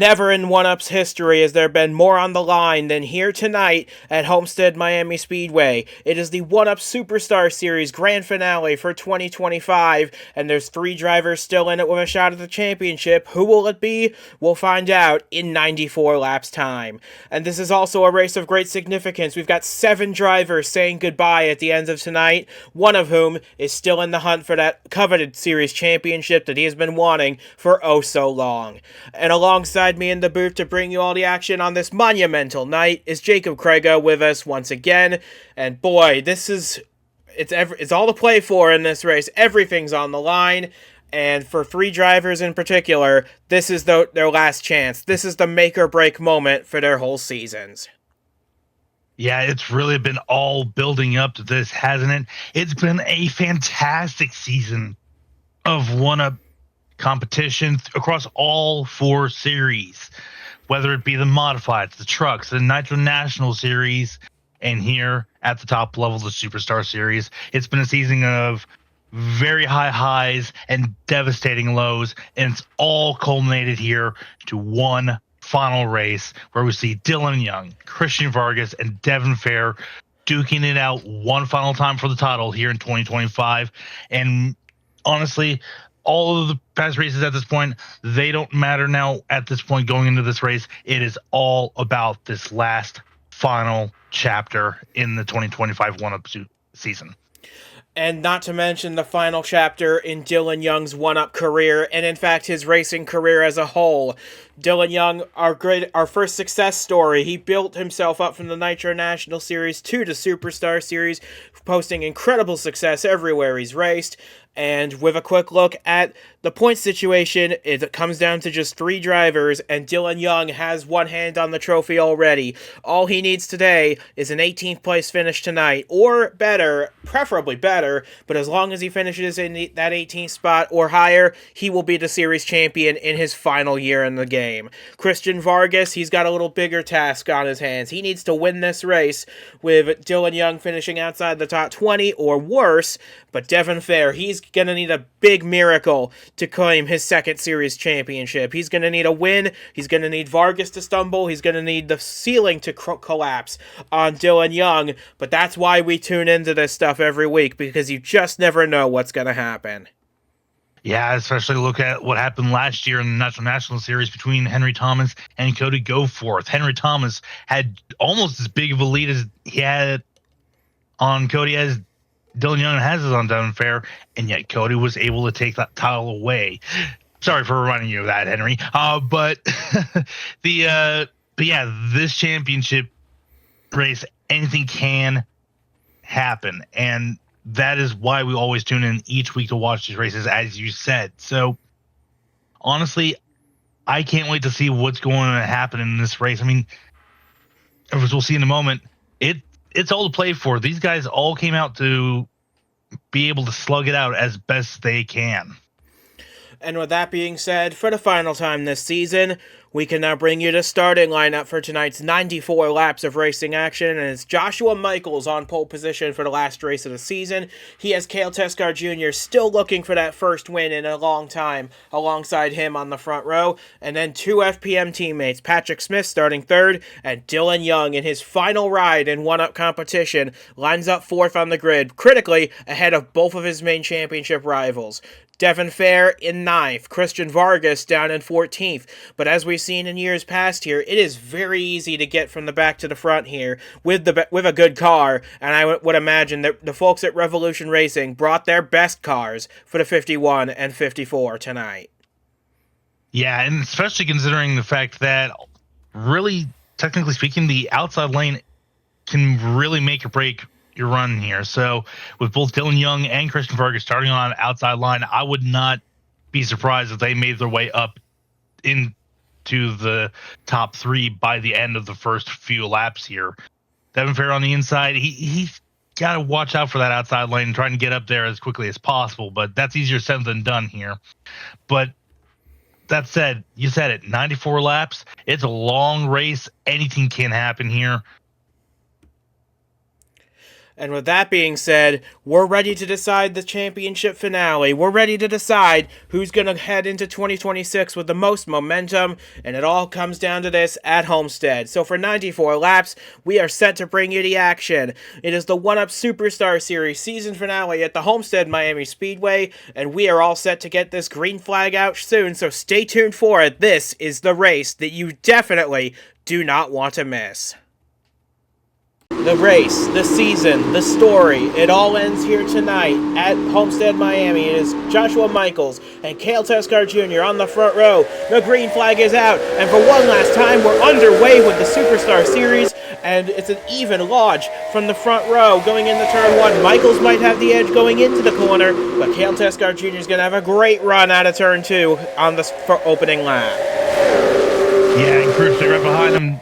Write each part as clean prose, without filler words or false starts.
Never in One-Up's history has there been more on the line than here tonight at Homestead-Miami Speedway. It is the One-Up Superstar Series Grand Finale for 2025, and there's 3 drivers still in it with a shot at the championship. Who will it be? We'll find out in 94 laps time. And this is also a race of great significance. We've got 7 drivers saying goodbye at the end of tonight, one of whom is still in the hunt for that coveted series championship that he has been wanting for oh so long. And alongside me in the booth to bring you all the action on this monumental night is Jacob Krega with us once again. And boy, it's all to play for in this race. Everything's on the line. And for 3 drivers in particular, this is their last chance. This is the make or break moment for their whole seasons. Yeah, it's really been all building up to this, hasn't it? It's been a fantastic season of one-up competition across all 4 series, whether it be the modifieds, the trucks, the Nitro National Series, and here at the top level, the Superstar Series. It's been a season of very high highs and devastating lows, and it's all culminated here to one final race where we see Dillon Young, Christian Vargas, and Devon duking it out one final time for the title here in 2025. And honestly, all of the past races at this point, they don't matter now at this point going into this race. It is all about this last final chapter in the 2025 one-up season. And not to mention the final chapter in Dillon Young's one-up career, and in fact his racing career as a whole. Dillon Young, our first success story. He built himself up from the Nitro National Series to the Superstar Series, posting incredible success everywhere he's raced. And with a quick look at the point situation, it comes down to just 3 drivers, and Dillon Young has one hand on the trophy already. All he needs today is an 18th place finish tonight, or better, preferably better, but as long as he finishes in that 18th spot or higher, he will be the series champion in his final year in the game. Christian Vargas, he's got a little bigger task on his hands. He needs to win this race with Dillon Young finishing outside the top 20 or worse, but Devon, he's going to need a big miracle to claim his second series championship. He's going to need a win. He's going to need Vargas to stumble. He's going to need the ceiling to collapse on Dillon Young. But that's why we tune into this stuff every week, because you just never know what's going to happen. Yeah, especially look at what happened last year in the Nitro National Series between Henry Thomas and Cody Goforth. Henry Thomas had almost as big of a lead as he had on Cody as Dillon Young has on Devon Fair, and yet Cody was able to take that title away. Sorry for reminding you of that, Henry. But this championship race, anything can happen, and that is why we always tune in each week to watch these races, as you said. So, honestly, I can't wait to see what's going to happen in this race. I mean, as we'll see in a moment, it's all to play for. These guys all came out to be able to slug it out as best they can. And with that being said, for the final time this season, we can now bring you the starting lineup for tonight's 94 laps of racing action, and it's Joshua Michaels on pole position for the last race of the season. He has Cale Tescar Jr. still looking for that first win in a long time, alongside him on the front row, and then 2 FPM teammates, Patrick Smith starting 3rd, and Dillon Young in his final ride in one-up competition, lines up 4th on the grid, critically ahead of both of his main championship rivals. Devon in 9th, Christian Vargas down in 14th, but as we've seen in years past here, it is very easy to get from the back to the front here with a good car, and I would imagine that the folks at Revolution Racing brought their best cars for the 51 and 54 tonight. Yeah, and especially considering the fact that, really, technically speaking, the outside lane can really make or break your run here. So with both Dillon Young and Christian Vargas starting on an outside line, I would not be surprised if they made their way up into the top 3 by the end of the first few laps here. Devon on the inside, he's got to watch out for that outside lane and trying to get up there as quickly as possible, but that's easier said than done here. But that said, you said it, 94 laps. It's a long race. Anything can happen here. And with that being said, we're ready to decide the championship finale. We're ready to decide who's going to head into 2026 with the most momentum, and it all comes down to this at Homestead. So for 94 laps, we are set to bring you the action. It is the 1UP Superstar Series season finale at the Homestead-Miami Speedway, and we are all set to get this green flag out soon, so stay tuned for it. This is the race that you definitely do not want to miss. The race, the season, the story, it all ends here tonight at Homestead-Miami. It is Joshua Michaels and Cale Teskar Jr. on the front row. The green flag is out, and for one last time, we're underway with the Superstar Series, and it's an even lodge from the front row going into turn one. Michaels might have the edge going into the corner, but Cale Teskar Jr. is going to have a great run out of turn two on the opening lap. Yeah, and crucially right behind him,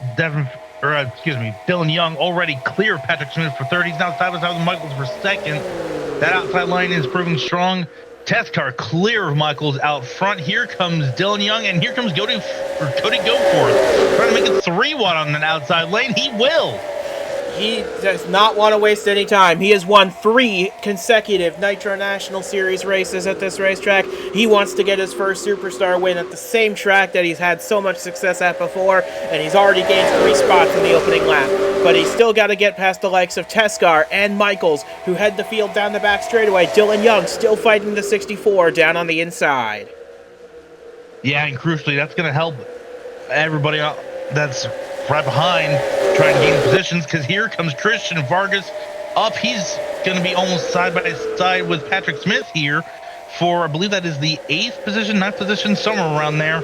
Dillon Young already clear Patrick Smith for third. He's now side by side with Michaels for second. That outside line is proving strong. Teskar clear of Michaels out front. Here comes Dillon Young, and here comes Cody Goforth. Trying to make it 3 wide on that outside lane. He will. He does not want to waste any time. He has won 3 consecutive Nitro National Series races at this racetrack. He wants to get his first Superstar win at the same track that he's had so much success at before, and he's already gained 3 spots in the opening lap. But he's still got to get past the likes of Teskar and Michaels, who head the field down the back straightaway. Dillon Young still fighting the 64 down on the inside. Yeah, and crucially, that's going to help everybody that's right behind trying to gain positions, because here comes Christian Vargas up. He's going to be almost side by side with Patrick Smith here for, I believe that is the 8th position, 9th position, somewhere around there.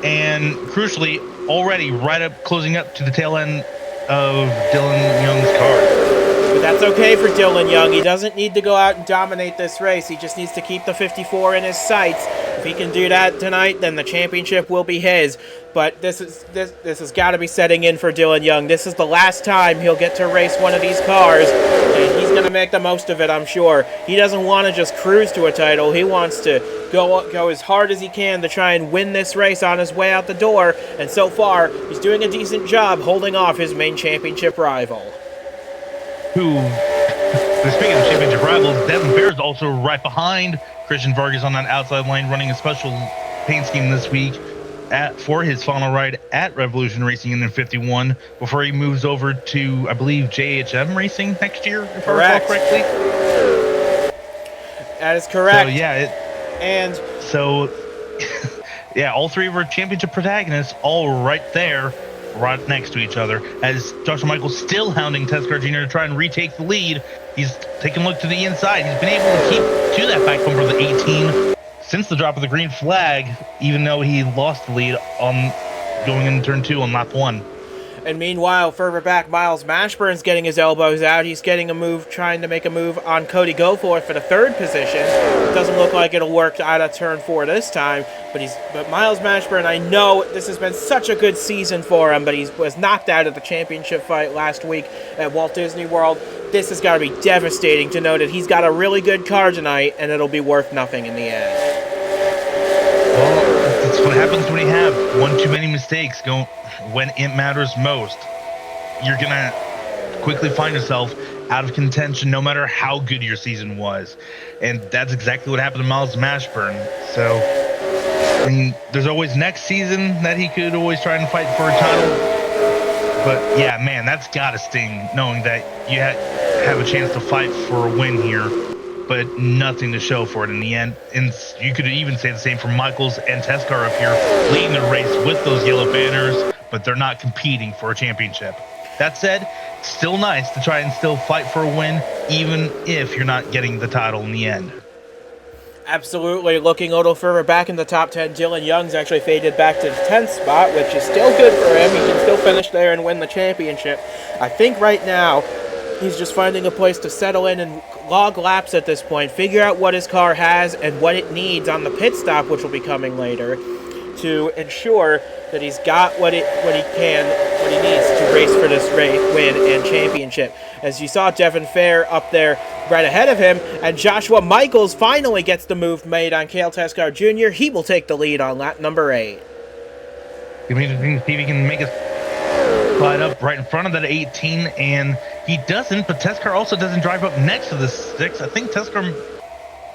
And crucially, already right up, closing up to the tail end of Dillon Young's car. But that's okay for Dillon Young. He doesn't need to go out and dominate this race. He just needs to keep the 54 in his sights. If he can do that tonight, then the championship will be his. But this has got to be setting in for Dillon Young. This is the last time he'll get to race one of these cars, and he's going to make the most of it, I'm sure. He doesn't want to just cruise to a title. He wants to go as hard as he can to try and win this race on his way out the door. And so far, he's doing a decent job holding off his main championship rival. Speaking of championship rivals, Devon is also right behind Christian Vargas on that outside lane, running a special paint scheme this week for his final ride at Revolution Racing in the 51 before he moves over to, I believe, JHM Racing next year, if I recall correctly. That is correct. So, yeah, all 3 of our championship protagonists all right there, right next to each other, as Joshua Michaels still hounding Teskar Jr. to try and retake the lead. He's taking a look to the inside. He's been able to keep to that back bumper of the 18 since the drop of the green flag, even though he lost the lead on going into turn 2 on lap 1. And meanwhile, further back, Miles Mashburn's getting his elbows out. He's getting a move, trying to make a move on Cody Goforth for the 3rd position. It doesn't look like it'll work out of turn 4 this time. But Miles Mashburn, I know this has been such a good season for him, but he was knocked out of the championship fight last week at Walt Disney World. This has got to be devastating to know that he's got a really good car tonight, and it'll be worth nothing in the end. Well, that's what happens when you have one too many mistakes when it matters most. You're going to quickly find yourself out of contention no matter how good your season was. And that's exactly what happened to Miles Mashburn. So, I mean, there's always next season that he could always try and fight for a title. But, yeah, man, that's got to sting knowing that you have a chance to fight for a win here, but nothing to show for it in the end. And you could even say the same for Michaels and Teskar up here, leading the race with those yellow banners, but they're not competing for a championship. That said, still nice to try and still fight for a win, even if you're not getting the title in the end. Absolutely. Looking a little further back in the top 10, Dillon Young's actually faded back to the 10th spot, which is still good for him. He can still finish there and win the championship. I think right now he's just finding a place to settle in and log laps at this point, figure out what his car has and what it needs on the pit stop, which will be coming later, to ensure that he's got what he needs to race for this win and championship. As you saw, Devon up there right ahead of him, and Joshua Michaels finally gets the move made on Cale Teskar Jr. He will take the lead on lap number 8. See if he can make it slide up right in front of that 18, and He doesn't, but Teskar also doesn't drive up next to the 6. I think Teskar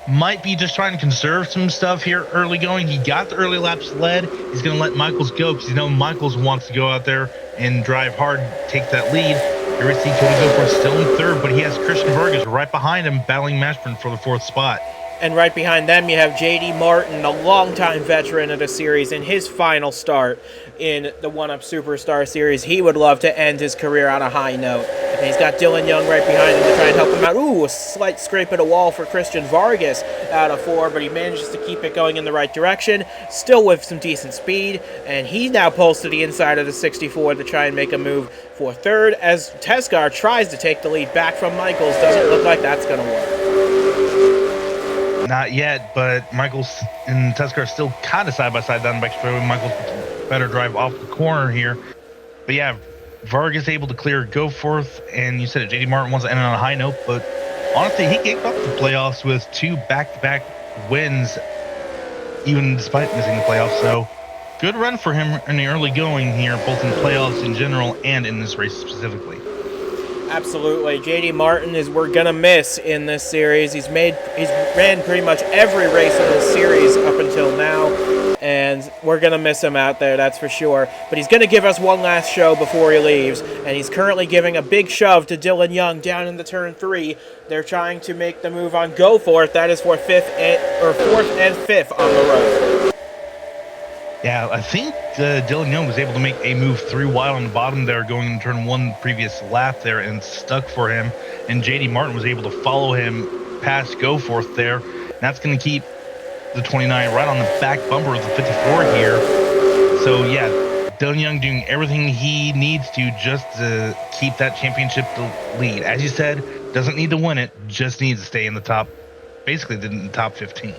might be just trying to conserve some stuff here early going. He got the early laps led. He's going to let Michaels go because Michaels wants to go out there and drive hard, take that lead. Here we see Cody Goforth still in 3rd, but he has Christian Vargas right behind him, battling Mashburn for the 4th spot. And right behind them, you have J.D. Martin, a longtime veteran of the series, in his final start in the 1UP Superstar Series. He would love to end his career on a high note. And he's got Dillon Young right behind him to try and help him out. Ooh, a slight scrape at a wall for Christian Vargas out of 4, but he manages to keep it going in the right direction, still with some decent speed, and he now pulls to the inside of the 64 to try and make a move for 3rd, as Teskar tries to take the lead back from Michaels. Doesn't look like that's going to work. Not yet, but Michaels and Teskar are still kind of side-by-side down the back straightaway. Michaels better drive off the corner here. But yeah, Vargas able to clear Goforth, and you said it, J.D. Martin wants to end on a high note, but honestly, he kicked off the playoffs with 2 back-to-back wins, even despite missing the playoffs. So good run for him in the early going here, both in playoffs in general and in this race specifically. Absolutely. J.D. Martin is we're going to miss in this series. He's ran pretty much every race in this series up until now, and we're going to miss him out there, that's for sure. But he's going to give us one last show before he leaves, and he's currently giving a big shove to Dillon Young down in the turn 3. They're trying to make the move on Goforth. That is for 4th and 5th on the road. Yeah, I think Dillon Young was able to make a move 3 wide on the bottom there, going in turn 1 previous lap there, and stuck for him. And J.D. Martin was able to follow him past Goforth there. And that's going to keep the 29 right on the back bumper of the 54 here. So yeah, Dillon Young doing everything he needs to just to keep that championship lead. As you said, doesn't need to win it, just needs to stay in the top, basically in the top 15.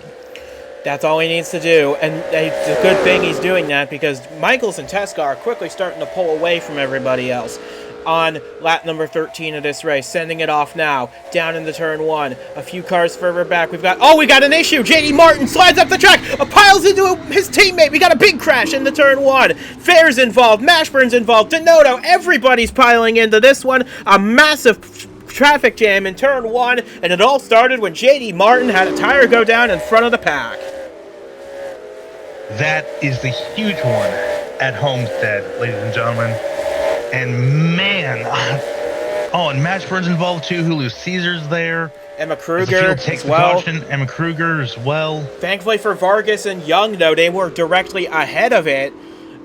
That's all he needs to do, and it's a good thing he's doing that because Michaels and Teskar are quickly starting to pull away from everybody else on lap number 13 of this race, sending it off now, down into turn 1. A few cars further back, we got an issue! J.D. Martin slides up the track, piles into his teammate, we got a big crash into turn 1. Fair's involved, Mashburn's involved, Denoto, everybody's piling into this one, a massive traffic jam in turn 1, and it all started when J.D. Martin had a tire go down in front of the pack. That is the huge one at Homestead, ladies and gentlemen. And man, and Mashburn's involved too. Julio Caesar's there. Emma Kruger as well. Emma Kruger as well. Thankfully for Vargas and Young, though, they were directly ahead of it,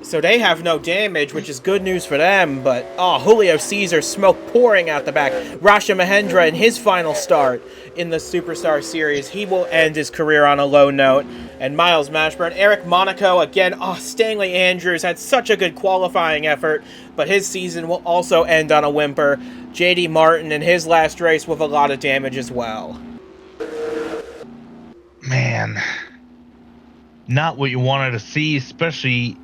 so they have no damage, which is good news for them. But Julio Caesar, smoke pouring out the back. Rasha Mahendra in his final start in the Superstar Series, he will end his career on a low note. And Miles Mashburn, Eric Monaco again. Stanley Andrews had such a good qualifying effort, but his season will also end on a whimper. J.D. Martin in his last race with a lot of damage as well. Man, not what you wanted to see, especially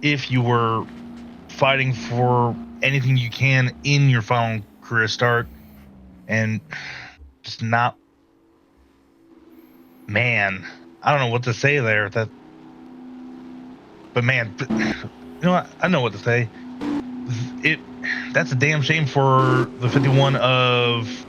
if you were fighting for anything you can in your final career start, and just not, man, I don't know what to say there. But man, you know what? I know what to say. That's a damn shame for the 51 of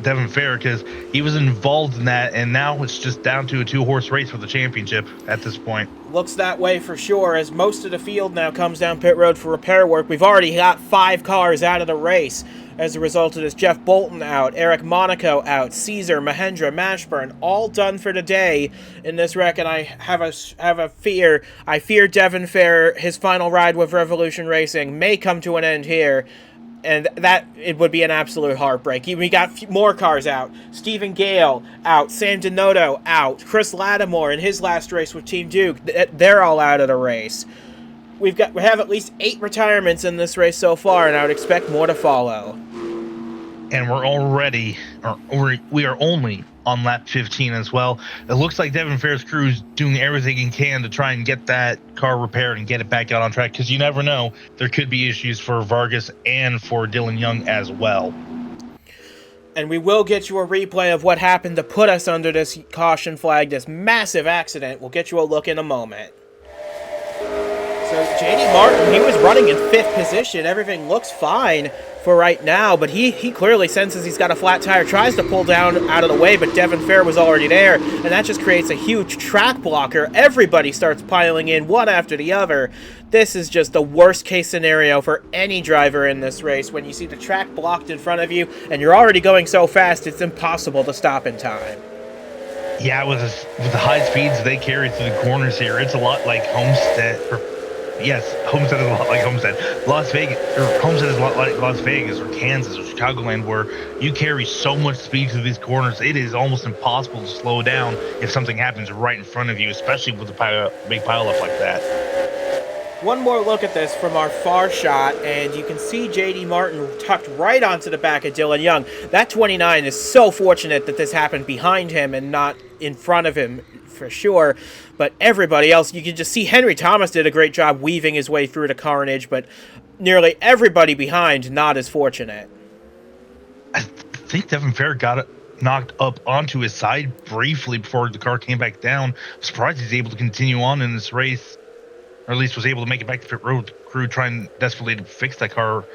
Devon Fair, because he was involved in that, and now it's just down to a 2-horse race for the championship at this point. Looks that way for sure, as most of the field now comes down pit road for repair work. We've already got 5 cars out of the race as a result of this. Jeff Bolton out, Eric Monaco out, Caesar, Mahendra, Mashburn, all done for the day in this wreck, and I have a fear. I fear Devon Fair, his final ride with Revolution Racing, may come to an end here. And that, it would be an absolute heartbreak. We got more cars out. Stephen Gale out. Sam Denoto out. Chris Lattimore in his last race with Team Duke. They're all out of the race. We have at least 8 retirements in this race so far, and I would expect more to follow. And we are only on lap 15 as well. It looks like Devon Fair's crew is doing everything he can to try and get that car repaired and get it back out on track, because you never know, there could be issues for Vargas and for Dillon Young as well. And we will get you a replay of what happened to put us under this caution flag, this massive accident. We'll get you a look in a moment. So JD Martin, he was running in 5th position. Everything looks fine for right now, but he clearly senses he's got a flat tire, tries to pull down out of the way, but Devon Fair was already there, and that just creates a huge track blocker. Everybody starts piling in one after the other. This is just the worst case scenario for any driver in this race. When you see the track blocked in front of you and you're already going so fast, it's impossible to stop in time. Yeah, with the high speeds they carry through the corners here, it's a lot like Homestead. Homestead is a lot like Homestead. Las Vegas, or Homestead is a lot like Las Vegas or Kansas or Chicagoland, where you carry so much speed through these corners, it is almost impossible to slow down if something happens right in front of you, especially with a big pileup like that. One more look at this from our far shot, and you can see J.D. Martin tucked right onto the back of Dillon Young. That 29 is so fortunate that this happened behind him and not in front of him, for sure. But everybody else, you can just see Henry Thomas did a great job weaving his way through the carnage, but nearly everybody behind not as fortunate. I think Devon Fair got it knocked up onto his side briefly before the car came back down. I'm surprised he's able to continue on in this race, or at least was able to make it back to pit road. Crew trying desperately to fix that car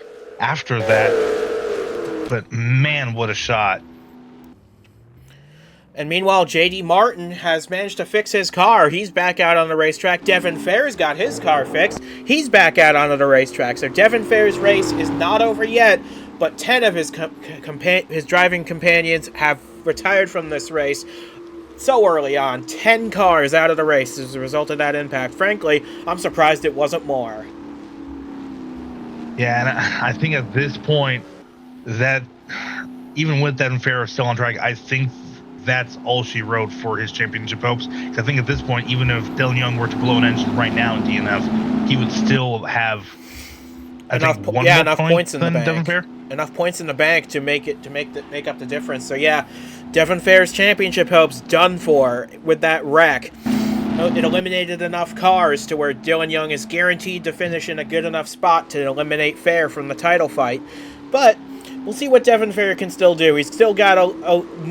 after that. But man, what a shot. And meanwhile, J.D. Martin has managed to fix his car. He's back out on the racetrack. Devon Fair's got his car fixed. He's back out onto the racetrack. So Devon Fair's race is not over yet, but 10 of his driving companions have retired from this race so early on. 10 cars out of the race as a result of that impact. Frankly, I'm surprised it wasn't more. Yeah, and I think at this point, that even with Devon Fair still on track, I think that's all she wrote for his championship hopes. Because I think at this point, even if Dillon Young were to blow an engine right now in DNF, he would still have enough points in the bank. Devon Fair? Enough points in the bank to make up the difference. So yeah, Devon Fair's championship hopes done for with that wreck. It eliminated enough cars to where Dillon Young is guaranteed to finish in a good enough spot to eliminate Fair from the title fight. But we'll see what Devon Fair can still do. He's still got a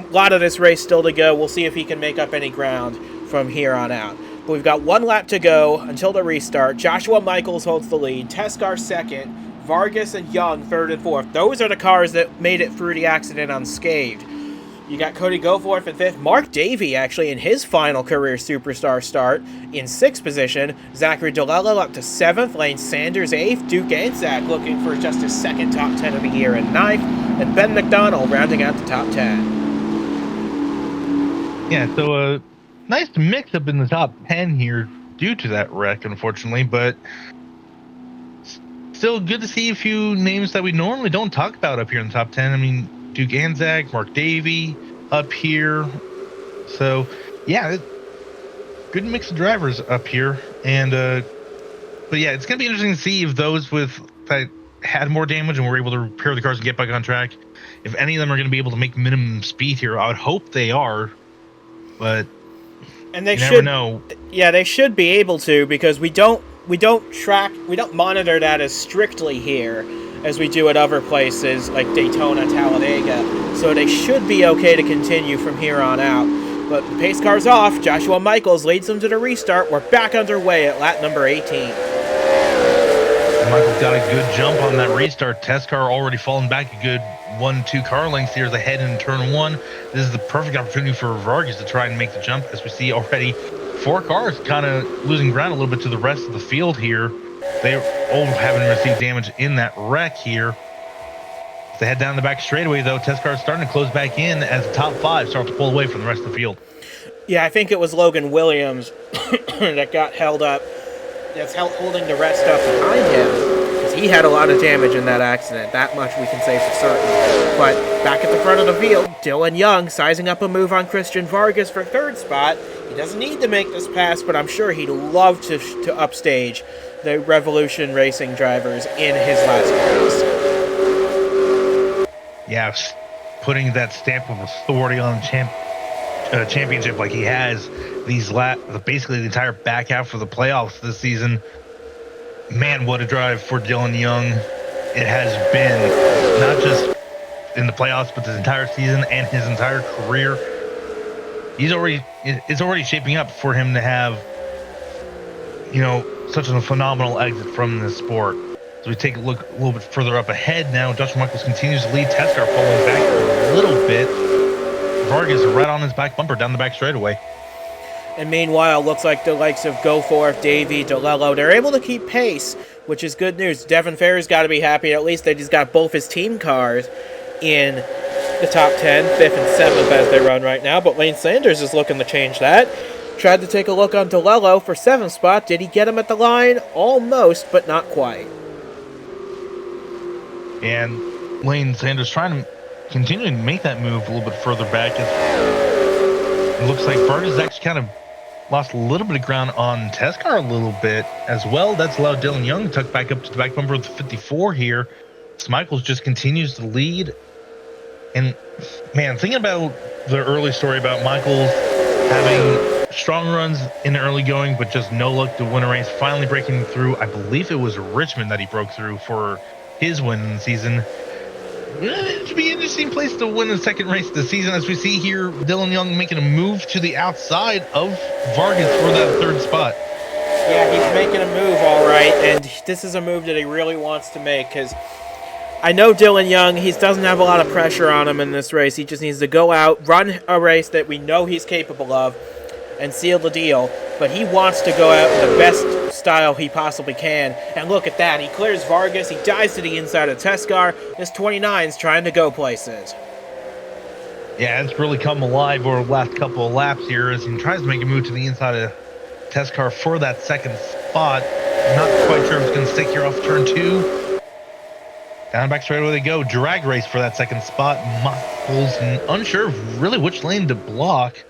lot of this race still to go. We'll see if he can make up any ground from here on out. But we've got one lap to go until the restart. Joshua Michaels holds the lead. Teskar second. Vargas and Young third and fourth. Those are the cars that made it through the accident unscathed. You got Cody Goforth in fifth. Mark Davey, actually, in his final career superstar start, in sixth position. Zachary DeLello up to seventh. Lane Sanders eighth. Duke Anzac looking for just his second top 10 of the year in ninth. And Ben McDonald rounding out the top 10. Yeah, so nice mix up in the top 10 here due to that wreck, unfortunately, but still good to see a few names that we normally don't talk about up here in the top 10. I mean, Duke Anzac, Mark Davey up here. So, yeah, good mix of drivers up here. And, but yeah, it's going to be interesting to see if those that had more damage and were able to repair the cars and get back on track, if any of them are going to be able to make minimum speed here. I would hope they are, but and they never know. Yeah, they should be able to, because we don't monitor that as strictly here as we do at other places like Daytona, Talladega. So they should be okay to continue from here on out. But the pace car's off. Joshua Michaels leads them to the restart. We're back underway at lap number 18. Michaels got a good jump on that restart. Teskar already fallen back a good 1-2 car lengths here ahead in turn one. This is the perfect opportunity for Vargas to try and make the jump, as we see already 4 cars kind of losing ground a little bit to the rest of the field here. They all haven't received damage in that wreck here. As they head down the back straightaway, though, Teskar is starting to close back in as the top 5 start to pull away from the rest of the field. Yeah, I think it was Logan Williams that got held up. That's holding the rest up behind him, because he had a lot of damage in that accident. That much we can say for certain. But back at the front of the field, Dillon Young sizing up a move on Christian Vargas for third spot. He doesn't need to make this pass, but I'm sure he'd love to upstage the Revolution Racing drivers in his last race. Yeah, putting that stamp of authority on the championship like he has basically the entire back half of the playoffs this season. Man, what a drive for Dillon Young it has been, not just in the playoffs, but this entire season and his entire career. It's already shaping up for him to have, such a phenomenal exit from this sport. So we take a look a little bit further up ahead now. Joshua Michaels continues to lead. Teskar falling back a little bit. Vargas right on his back bumper down the back straightaway. And meanwhile, looks like the likes of Goforth, Davey, DeLello, they're able to keep pace, which is good news. Devon Ferry's got to be happy at least that he's got both his team cars in the top 10, 5th and 7th as they run right now. But Lane Sanders is looking to change that. Tried to take a look on DeLello for 7th spot. Did he get him at the line? Almost, but not quite. And Lane Sanders trying to continue to make that move a little bit further back. It looks like Vargas actually kind of lost a little bit of ground on Teskar a little bit as well. That's allowed Dillon Young to tuck back up to the back bumper of the 54 here. Michaels just continues to lead. And, man, thinking about the early story about Michaels having strong runs in the early going, but just no luck to win a race, finally breaking through. I believe it was Richmond that he broke through for his win in the season. It should be an interesting place to win the second race of the season, as we see here Dillon Young making a move to the outside of Vargas for that 3rd spot. Yeah, he's making a move, all right, and this is a move that he really wants to make, because I know Dillon Young, he doesn't have a lot of pressure on him in this race. He just needs to go out, run a race that we know he's capable of, and seal the deal. But he wants to go out in the best style he possibly can. And look at that. He clears Vargas. He dives to the inside of Teskar. This 29's trying to go places. Yeah, it's really come alive over the last couple of laps here as he tries to make a move to the inside of Teskar for that 2nd spot. Not quite sure if it's going to stick here off turn 2. Down back straight away they go. Drag race for that 2nd spot. Michaels unsure of really which lane to block.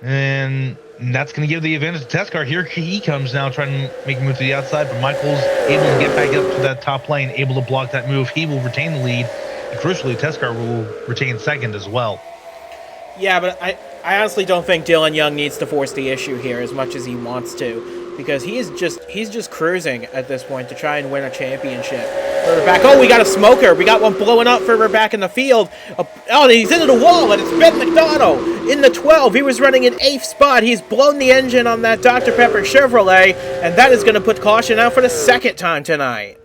And that's going to give the advantage to Teskar. Here he comes now trying to make a move to the outside, but Michaels able to get back up to that top lane, able to block that move. He will retain the lead. And crucially, Teskar will retain 2nd as well. Yeah, but I honestly don't think Dillon Young needs to force the issue here as much as he wants to, because he's just cruising at this point to try and win a championship. Back. Oh, we got a smoker. We got one blowing up further back in the field. Oh, he's into the wall, and it's Ben McDonald in the 12. He was running in 8th spot. He's blown the engine on that Dr. Pepper Chevrolet, and that is going to put caution out for the 2nd time tonight.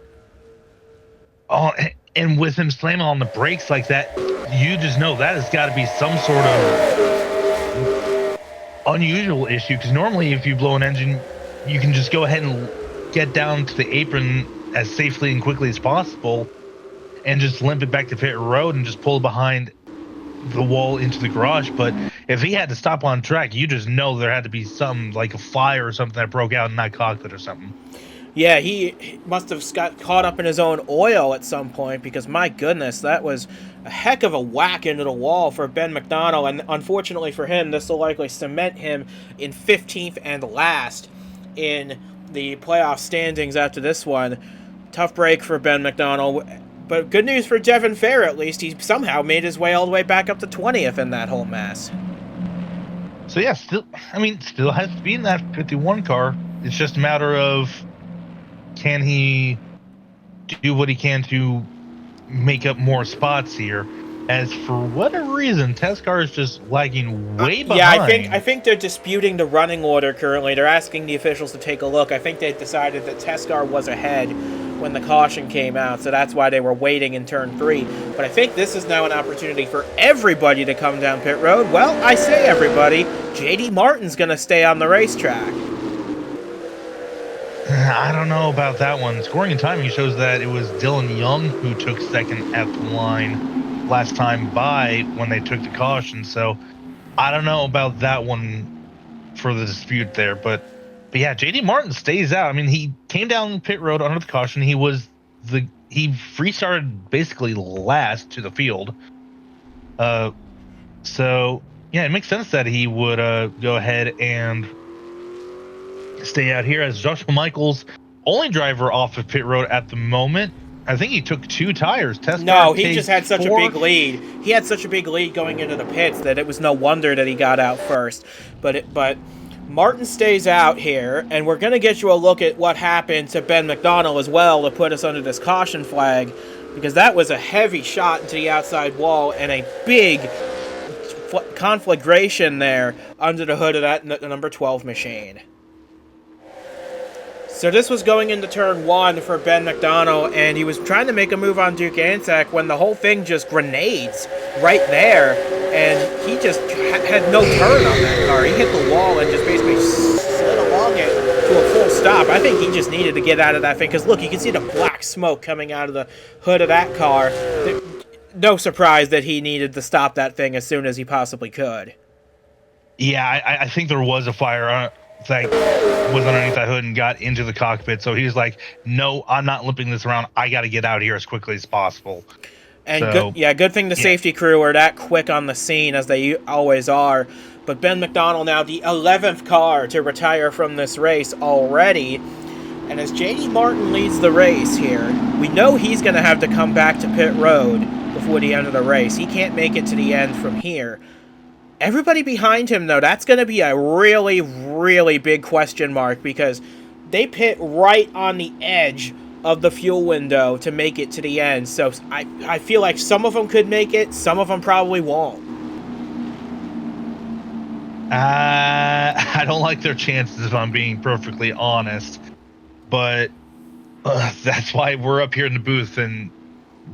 Oh, and with him slamming on the brakes like that, you just know that has got to be some sort of unusual issue, because normally if you blow an engine, you can just go ahead and get down to the apron as safely and quickly as possible and just limp it back to pit road and just pull behind the wall into the garage. But if he had to stop on track, you just know there had to be something like a fire or something that broke out in that cockpit or something. Yeah, he must have got caught up in his own oil at some point, because my goodness, that was a heck of a whack into the wall for Ben McDonald. And unfortunately for him, this will likely cement him in 15th and last in the playoff standings after this one. Tough break for Ben McDonald, but good news for Devon Fair at least. He somehow made his way all the way back up to 20th in that whole mess. So yeah, still has to be in that 51 car. It's just a matter of, can he do what he can to make up more spots here? As for whatever reason, Teskar is just lagging way behind. Yeah, I think they're disputing the running order currently. They're asking the officials to take a look. I think they decided that Teskar was ahead when the caution came out, so that's why they were waiting in turn 3. But I think this is now an opportunity for everybody to come down pit road. Well, I say everybody. J.D. Martin's going to stay on the racetrack. I don't know about that one. Scoring and timing shows that it was Dillon Young who took 2nd at the line last time by when they took the caution. So I don't know about that one for the dispute there. But yeah, JD Martin stays out. I mean, he came down pit road under the caution. He restarted basically last to the field. So yeah, it makes sense that he would go ahead and stay out here, as Joshua Michaels, only driver off of pit road at the moment. I think he took 2 tires. No, he just had such a big lead. He had such a big lead going into the pits that it was no wonder that he got out first. But Martin stays out here, and we're going to get you a look at what happened to Ben McDonald as well to put us under this caution flag, because that was a heavy shot into the outside wall and a big conflagration there under the hood of that number 12 machine. So this was going into turn 1 for Ben McDonald, and he was trying to make a move on Duke Anzac when the whole thing just grenades right there, and he just had no turn on that car. He hit the wall and just basically slid along it to a full stop. I think he just needed to get out of that thing, because look, you can see the black smoke coming out of the hood of that car. No surprise that he needed to stop that thing as soon as he possibly could. Yeah, I think there was a fire that was underneath that hood and got into the cockpit. So he was like, no, I'm not limping this around. I got to get out of here as quickly as possible. And so, good thing the safety crew were that quick on the scene, as they always are. But Ben McDonald now the 11th car to retire from this race already. And as J.D. Martin leads the race here, we know he's going to have to come back to pit road before the end of the race. He can't make it to the end from here. Everybody behind him, though, that's going to be a really, really big question mark, because they pit right on the edge of the fuel window to make it to the end. So I feel like some of them could make it, some of them probably won't. I don't like their chances, if I'm being perfectly honest. But that's why we're up here in the booth and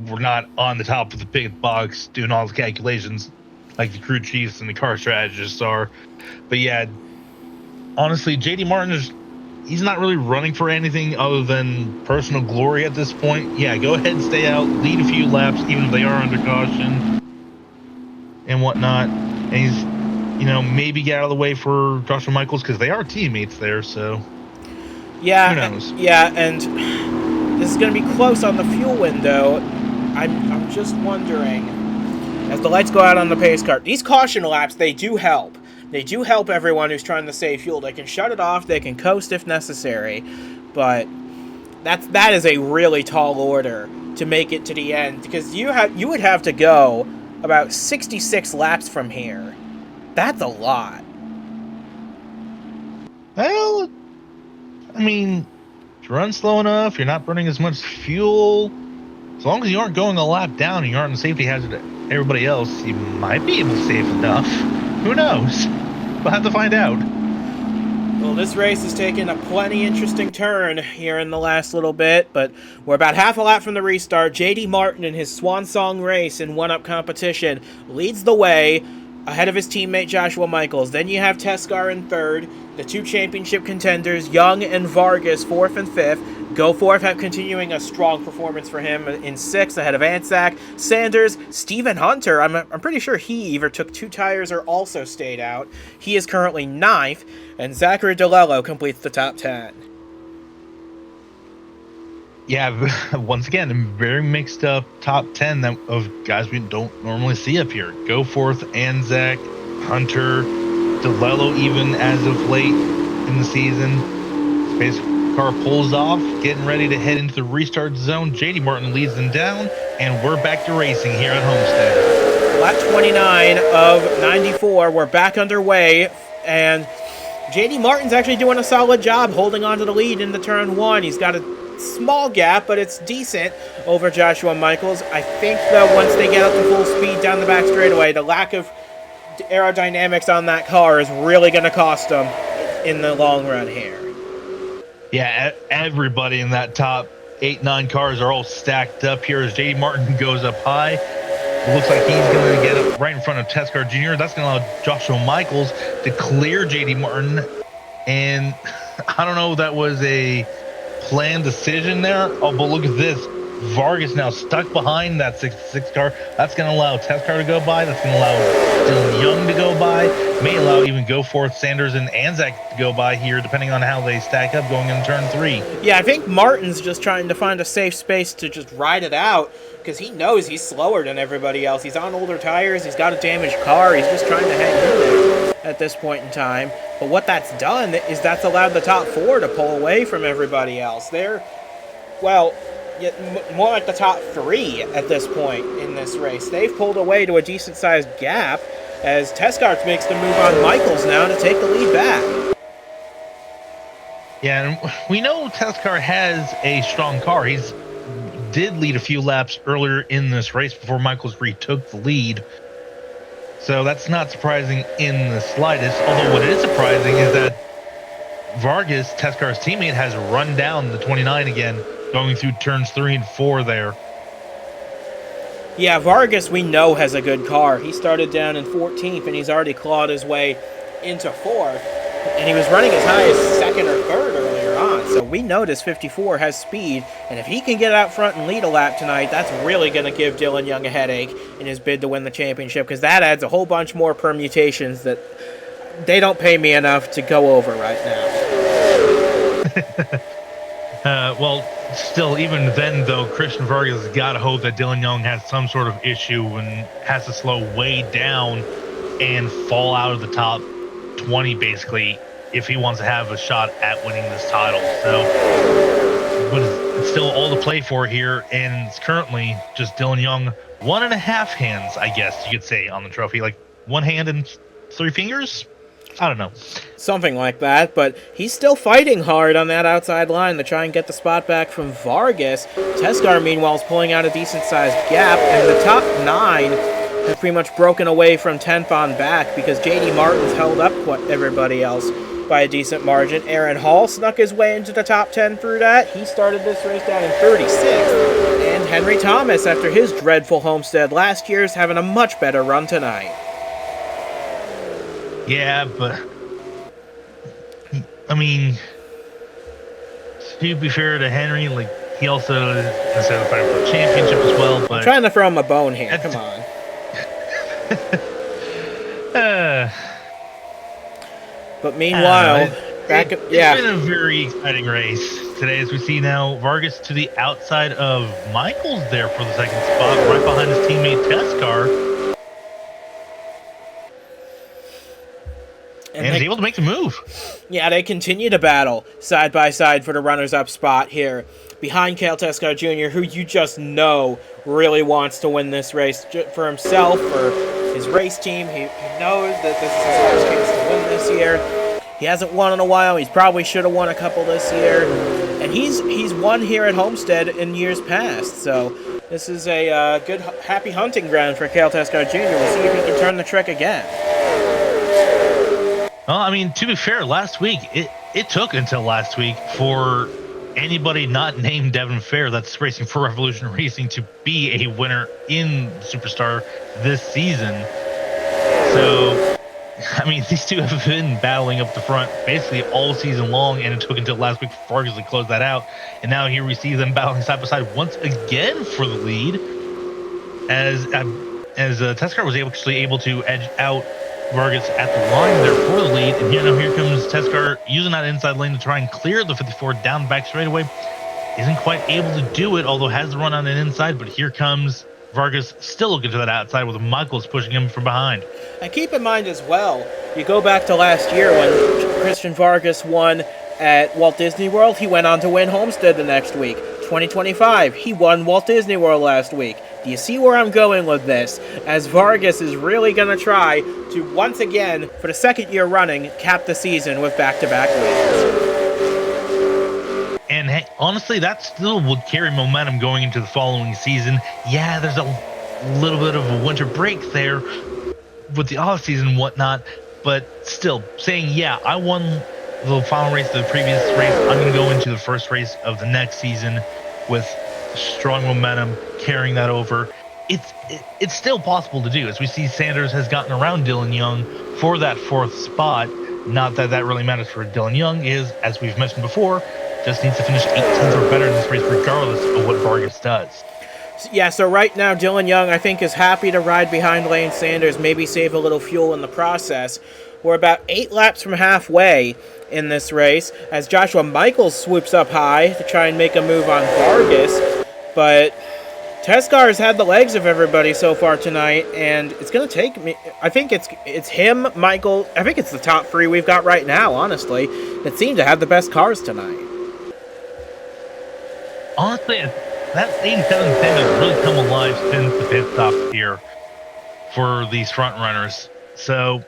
we're not on the top of the pit box doing all the calculations like the crew chiefs and the car strategists are. But yeah, honestly, JD Martin he's not really running for anything other than personal glory at this point. Yeah, go ahead and stay out, lead a few laps, even if they are under caution and whatnot. And he's, maybe get out of the way for Joshua Michaels, because they are teammates there, so yeah, who knows? Yeah, and this is going to be close on the fuel window. I'm just wondering, as the lights go out on the pace car, these caution laps, they do help. They do help everyone who's trying to save fuel. They can shut it off, they can coast if necessary, but that is a really tall order to make it to the end, because you would have to go about 66 laps from here. That's a lot. Well, I mean, if you run slow enough, you're not burning as much fuel. As long as you aren't going a lap down and you aren't in safety hazard to everybody else, you might be able to save enough. Who knows? We'll have to find out. Well, this race has taken a plenty interesting turn here in the last little bit, but we're about half a lap from the restart. J.D. Martin, in his swan song race in one-up competition, leads the way ahead of his teammate Joshua Michaels. Then you have Teskar in third, the two championship contenders, Young and Vargas, fourth and fifth. Goforth have continuing a strong performance for him in sixth, ahead of Anzac. Sanders, Stephen Hunter, I'm pretty sure he either took 2 tires or also stayed out. He is currently ninth, and Zachary DeLello completes the top 10. Yeah, once again, a very mixed up top 10 of guys we don't normally see up here. Goforth, Anzac, Hunter, DeLello, even as of late in the season. Space car pulls off, getting ready to head into the restart zone. JD Martin leads them down, and we're back to racing here at Homestead. Lap 29 of 94, we're back underway, and JD Martin's actually doing a solid job holding on to the lead into turn 1. He's got a small gap, but it's decent over Joshua Michaels. I think, though, once they get up to full speed down the back straightaway, the lack of aerodynamics on that car is really going to cost them in the long run here. Yeah, everybody in that top 8-9 cars are all stacked up here as J.D. Martin goes up high. It looks like he's going to get up right in front of Teskar Jr. That's going to allow Joshua Michaels to clear J.D. Martin. And I don't know if that was a planned decision there. Oh, but look at this. Vargas now stuck behind that 66 car. That's going to allow Teskar to go by. That's going to allow Dillon Young to go by. May allow even Goforth, Sanders, and Anzac to go by here, depending on how they stack up going in turn 3. Yeah, I think Martin's just trying to find a safe space to just ride it out, because he knows he's slower than everybody else. He's on older tires. He's got a damaged car. He's just trying to hang in there at this point in time. But what that's done is that's allowed the top 4 to pull away from everybody else. They're, well, more like the top 3 at this point in this race. They've pulled away to a decent-sized gap as Teskar makes the move on Michaels now to take the lead back. Yeah, and we know Teskar has a strong car. He's did lead a few laps earlier in this race before Michaels retook the lead. So that's not surprising in the slightest. Although what is surprising is that Vargas, Tescar's teammate, has run down the 29 again, going through turns 3 and 4 there. Yeah, Vargas, we know, has a good car. He started down in 14th, and he's already clawed his way into 4th. And he was running as high as 2nd or 3rd earlier on. So we know this 54 has speed. And if he can get out front and lead a lap tonight, that's really going to give Dillon Young a headache in his bid to win the championship. Because that adds a whole bunch more permutations that they don't pay me enough to go over right now. Well, still, even then, though, Christian Vargas has got to hope that Dillon Young has some sort of issue and has to slow way down and fall out of the top 20, basically, if he wants to have a shot at winning this title. So, but it's still all to play for here, and it's currently just Dillon Young, 1.5 hands, I guess you could say, on the trophy. Like 1 hand and 3 fingers? I don't know. Something like that, but he's still fighting hard on that outside line to try and get the spot back from Vargas. Tescar, meanwhile, is pulling out a decent-sized gap, and the top 9 have pretty much broken away from 10th on back because J.D. Martin's held up everybody else by a decent margin. Aaron Hall snuck his way into the top 10 through that. He started this race down in 36th. And Henry Thomas, after his dreadful Homestead last year, is having a much better run tonight. Yeah, but I mean, to be fair to Henry, like he also is necessarily fighting for a championship as well. But I'm trying to throw him a bone here. Come on. But meanwhile, it's been a very exciting race today, as we see now Vargas to the outside of Michaels there for the 2nd spot, right behind his teammate Tescar. And he's able to make the move. Yeah, they continue to battle side by side for the runners-up spot here. Behind Cale Tescar Jr., who you just know really wants to win this race for himself, for his race team. He knows that this is his last chance to win this year. He hasn't won in a while. He probably should have won a couple this year. And he's won here at Homestead in years past. So this is a good, happy hunting ground for Cale Tescar Jr. We'll see if he can turn the trick again. Well, I mean, to be fair, last week, it took until last week for anybody not named Devon Fair that's racing for Revolution Racing to be a winner in Superstar this season. So, I mean, these two have been battling up the front basically all season long, and it took until last week for Vargas to close that out. And now here we see them battling side by side once again for the lead, as Tescar was actually able to edge out Vargas at the line there for the lead. And here comes Tescar using that inside lane to try and clear the 54 down back straightaway. Isn't quite able to do it, although has the run on an inside. But here comes Vargas still looking to that outside with Michaels pushing him from behind. And keep in mind as well, you go back to last year when Christian Vargas won at Walt Disney World. He went on to win Homestead the next week. 2025, he won Walt Disney World last week. Do you see where I'm going with this? As Vargas is really going to try to, once again, for the 2nd year running, cap the season with back-to-back wins. And hey, honestly, that still would carry momentum going into the following season. Yeah, there's a little bit of a winter break there with the off-season and whatnot, but still, saying, yeah, I won the final race of the previous race, I'm going to go into the first race of the next season with strong momentum, carrying that over. It's still possible to do, as we see Sanders has gotten around Dillon Young for that 4th spot. Not that that really matters for Dillon Young, is, as we've mentioned before, just needs to finish 18th or better in this race regardless of what Vargas does. Yeah, so right now Dillon Young, I think, is happy to ride behind Lane Sanders, maybe save a little fuel in the process. We're about 8 laps from halfway in this race as Joshua Michaels swoops up high to try and make a move on Vargas. But Tescar has had the legs of everybody so far tonight, and it's going to take me. I think it's him, Michael. I think it's the top 3 we've got right now, honestly, that seem to have the best cars tonight. Honestly, that 87 has really come alive since the pit stop here for these front runners. So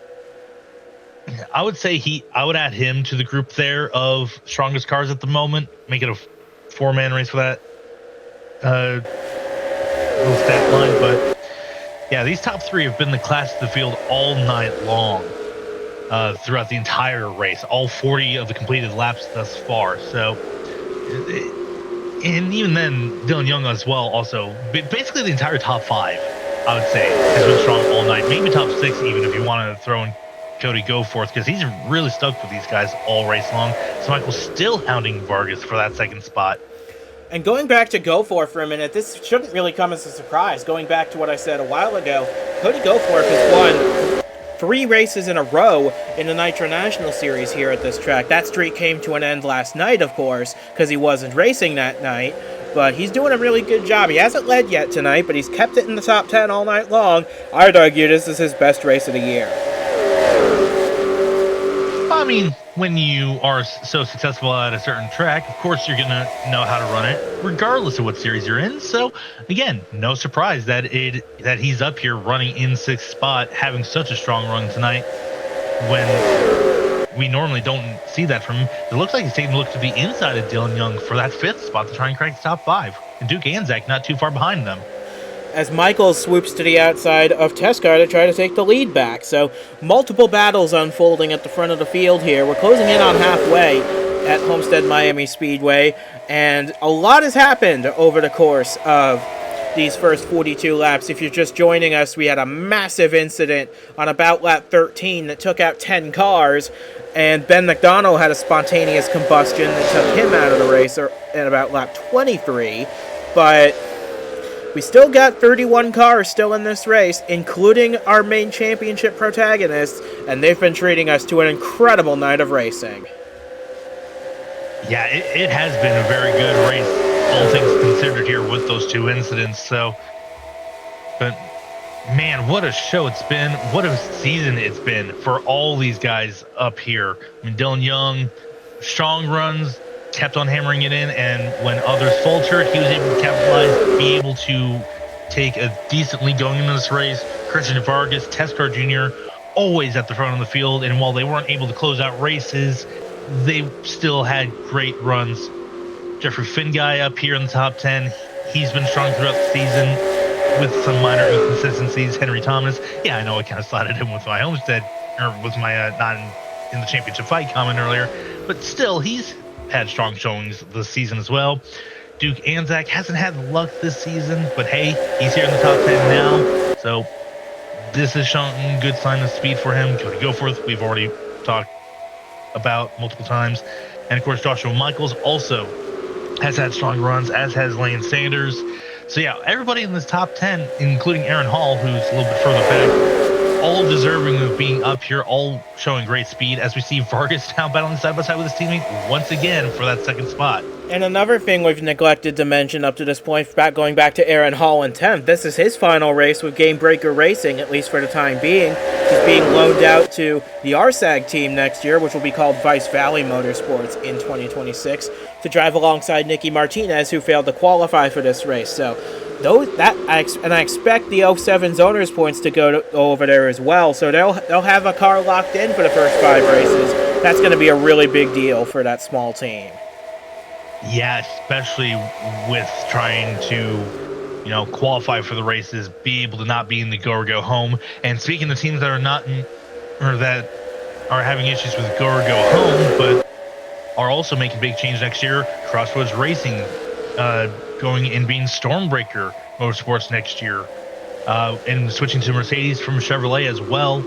I would say I would add him to the group there of strongest cars at the moment. Make it a 4-man race for that little stat line. But yeah, these top 3 have been the class of the field all night long. throughout the entire race, all 40 of the completed laps thus far. So, and even then, Dillon Young as well. Also, basically the entire top 5, I would say, has been strong all night. Maybe top 6 even if you want to throw in Cody Goforth, because he's really stuck with these guys all race long. So Michael's still hounding Vargas for that second spot. And going back to Goforth for a minute, this shouldn't really come as a surprise. Going back to what I said a while ago, Cody Goforth has won 3 races in a row in the Nitro National Series here at this track. That streak came to an end last night, of course, because he wasn't racing that night. But he's doing a really good job. He hasn't led yet tonight, but he's kept it in the top 10 all night long. I'd argue this is his best race of the year. I mean, when you are so successful at a certain track, of course you're going to know how to run it, regardless of what series you're in. So, again, no surprise that he's up here running in 6th spot, having such a strong run tonight when we normally don't see that from him. It looks like he's taking a look to the inside of Dillon Young for that 5th spot to try and crack the top 5. And Duke Anzac not too far behind them, as Michael swoops to the outside of Tescar to try to take the lead back. So multiple battles unfolding at the front of the field here. We're closing in on halfway at Homestead-Miami Speedway, and a lot has happened over the course of these first 42 laps. If you're just joining us, we had a massive incident on about lap 13 that took out 10 cars, and Ben McDonald had a spontaneous combustion that took him out of the race at about lap 23, but we still got 31 cars still in this race, including our main championship protagonists, and they've been treating us to an incredible night of racing. Yeah, it has been a very good race, all things considered here with those 2 incidents. So, but man, what a show it's been. What a season it's been for all these guys up here. I mean, Dillon Young, strong runs, kept on hammering it in, and when others faltered, he was able to capitalize, be able to take a decent lead going into this race. Christian Vargas, Tescar Jr., always at the front of the field, and while they weren't able to close out races, they still had great runs. Jeffrey Finguy up here in the top 10. He's been strong throughout the season with some minor inconsistencies. Henry Thomas, yeah, I know I kind of slotted him with my Homestead, or with my not in the championship fight comment earlier, but still, he's had strong showings this season as well. Duke Anzac hasn't had luck this season, but hey, he's here in the top 10 now, so this is showing good sign of speed for him. Cody Goforth, we've already talked about multiple times, and of course Joshua Michaels also has had strong runs, as has Lane Sanders. So yeah, everybody in this top 10, including Aaron Hall, who's a little bit further back, all deserving of being up here, all showing great speed, as we see Vargas now battling side by side with his teammate once again for that 2nd spot. And another thing we've neglected to mention up to this point, going back to Aaron Hall in 10th, this is his final race with Game Breaker Racing, at least for the time being. He's being loaned out to the RSAG team next year, which will be called Vice Valley Motorsports in 2026, to drive alongside Nicky Martinez, who failed to qualify for this race. So I expect the 07's owners points to go over there as well. So they'll have a car locked in for the first 5 races. That's going to be a really big deal for that small team. Yeah, especially with trying to, qualify for the races, be able to not be in the go or go home. And speaking of teams that are not in, or that are having issues with go or go home, but are also making big change next year, Crossroads Racing going and being Stormbreaker Motorsports next year, and switching to Mercedes from Chevrolet as well.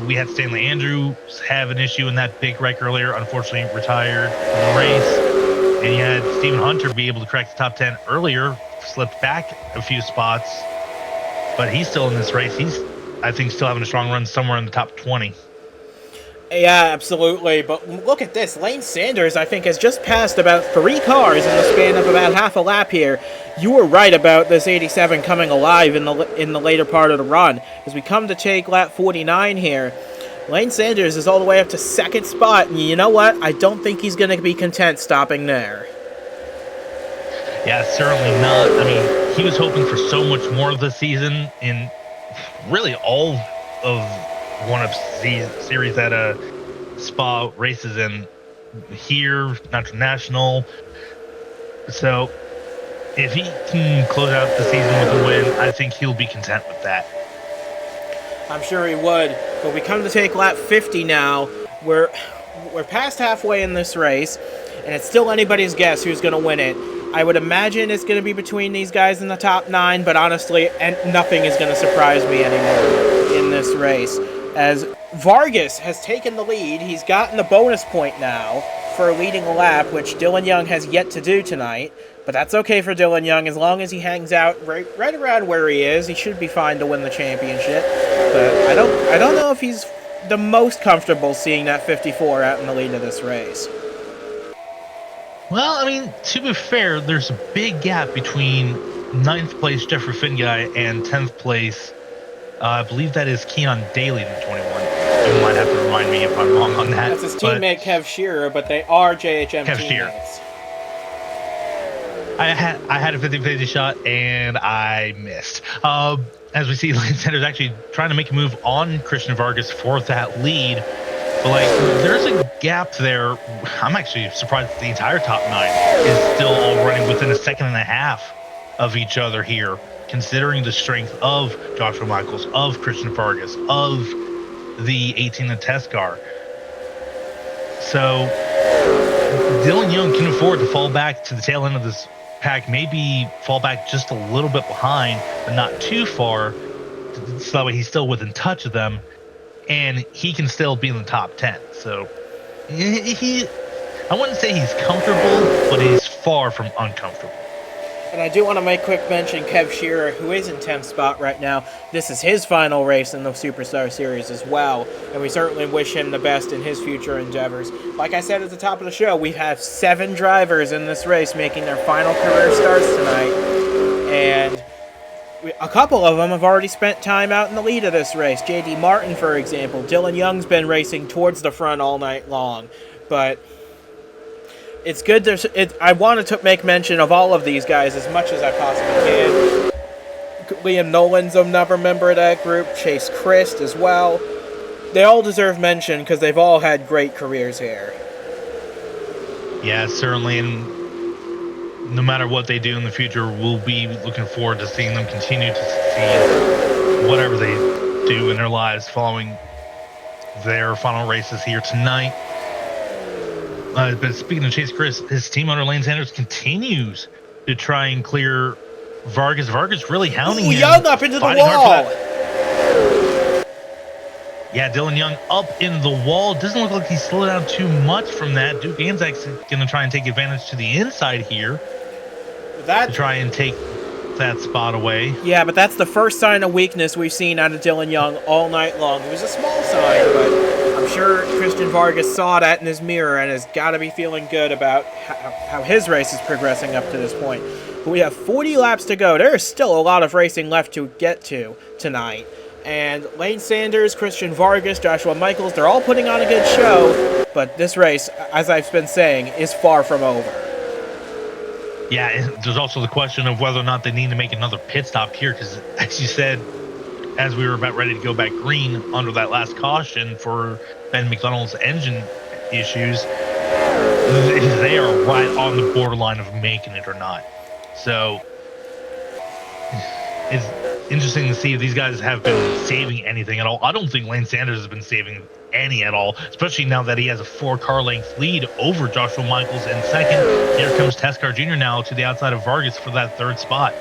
We had Stanley Andrews have an issue in that big wreck earlier, unfortunately retired from the race. And you had Stephen Hunter be able to crack the top 10 earlier, slipped back a few spots, but he's still in this race. He's, I think, still having a strong run somewhere in the top 20. Yeah, absolutely. But look at this. Lane Sanders, I think, has just passed about 3 cars in the span of about half a lap here. You were right about this 87 coming alive in the later part of the run. As we come to take lap 49 here, Lane Sanders is all the way up to 2nd spot, and you know what? I don't think he's going to be content stopping there. Yeah, certainly not. I mean, he was hoping for so much more this season in really all of one of these series that Spa races in here, Nitro National. So if he can close out the season with a win, I think he'll be content with that. I'm sure he would. But we come to take lap 50 now. We're past halfway in this race, and it's still anybody's guess who's going to win it. I would imagine it's going to be between these guys in the top 9, but honestly, nothing is going to surprise me anymore in this race. As Vargas has taken the lead, he's gotten the bonus point now for leading a lap, which Dillon Young has yet to do tonight. But that's okay for Dillon Young as long as he hangs out right around where he is. He should be fine to win the championship. But I don't know if he's the most comfortable seeing that 54 out in the lead of this race. Well, I mean, to be fair, there's a big gap between 9th place Jeffrey Finguy and 10th place. I believe that is Keon Daly in 21. You might have to remind me if I'm wrong on that. That's his teammate Kev Shearer, but they are JHM Kev teammates. Shearer. I had a 50-50 shot and I missed. As we see, Lance Sanders actually trying to make a move on Christian Vargas for that lead. But like, there's a gap there. I'm actually surprised that the entire top 9 is still all running within a second and a half of each other here, considering the strength of Joshua Michaels, of Christian Vargas, of the 18 and test car. So Dillon Young can afford to fall back to the tail end of this pack, maybe fall back just a little bit behind, but not too far, so that way he's still within touch of them, and he can still be in the top 10. So I wouldn't say he's comfortable, but he's far from uncomfortable. And I do want to make quick mention Kev Shearer, who is in 10th spot right now. This is his final race in the Superstar Series as well, and we certainly wish him the best in his future endeavors. Like I said at the top of the show, we have 7 drivers in this race making their final career starts tonight, and a couple of them have already spent time out in the lead of this race. J.D. Martin, for example. Dillon Young's been racing towards the front all night long, but it's good. I wanted to make mention of all of these guys as much as I possibly can. Liam Nolan's another member of that group. Chase Christ as well. They all deserve mention because they've all had great careers here. Yeah, certainly. And no matter what they do in the future, we'll be looking forward to seeing them continue to succeed, whatever they do in their lives following their final races here tonight. But speaking of Chase Chris, his team owner Lane Sanders continues to try and clear Vargas. Vargas really hounding him. Young up into the wall. Yeah, Dillon Young up in the wall. Doesn't look like he slowed down too much from that. Duke Anzac's going to try and take advantage to the inside here to try and take that spot away. Yeah, but that's the first sign of weakness we've seen out of Dillon Young all night long. It was a small sign, but I'm sure Christian Vargas saw that in his mirror and has got to be feeling good about how his race is progressing up to this point. But we have 40 laps to go. There is still a lot of racing left to get to tonight. And Lane Sanders, Christian Vargas, Joshua Michaels, they're all putting on a good show. But this race, as I've been saying, is far from over. Yeah, there's also the question of whether or not they need to make another pit stop here, because as you said, as we were about ready to go back green under that last caution for Ben McDonald's engine issues, they are right on the borderline of making it or not. So it's interesting to see if these guys have been saving anything at all. I don't think Lane Sanders has been saving any at all, especially now that he has a 4-car length lead over Joshua Michaels in second. Here comes Teskar Jr. now to the outside of Vargas for that 3rd spot.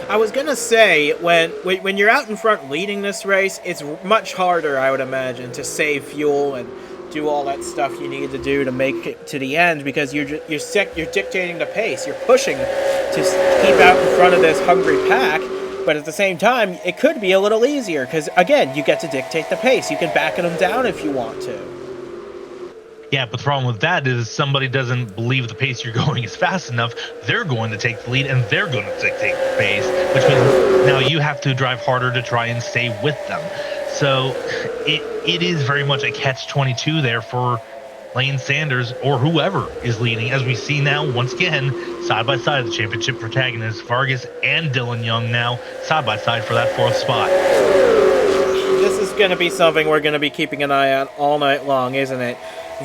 I was going to say, when you're out in front leading this race, it's much harder, I would imagine, to save fuel and do all that stuff you need to do to make it to the end, because you're dictating the pace. You're pushing to keep out in front of this hungry pack. But at the same time, it could be a little easier because, again, you get to dictate the pace. You can back them down if you want to. Yeah, but the problem with that is somebody doesn't believe the pace you're going is fast enough. They're going to take the lead, and they're going to dictate the pace, which means now you have to drive harder to try and stay with them. So it is very much a catch-22 there for Lane Sanders or whoever is leading, as we see now once again side by side the championship protagonists Vargas and Dillon Young now side by side for that 4th spot. This is going to be something we're going to be keeping an eye on all night long, isn't it?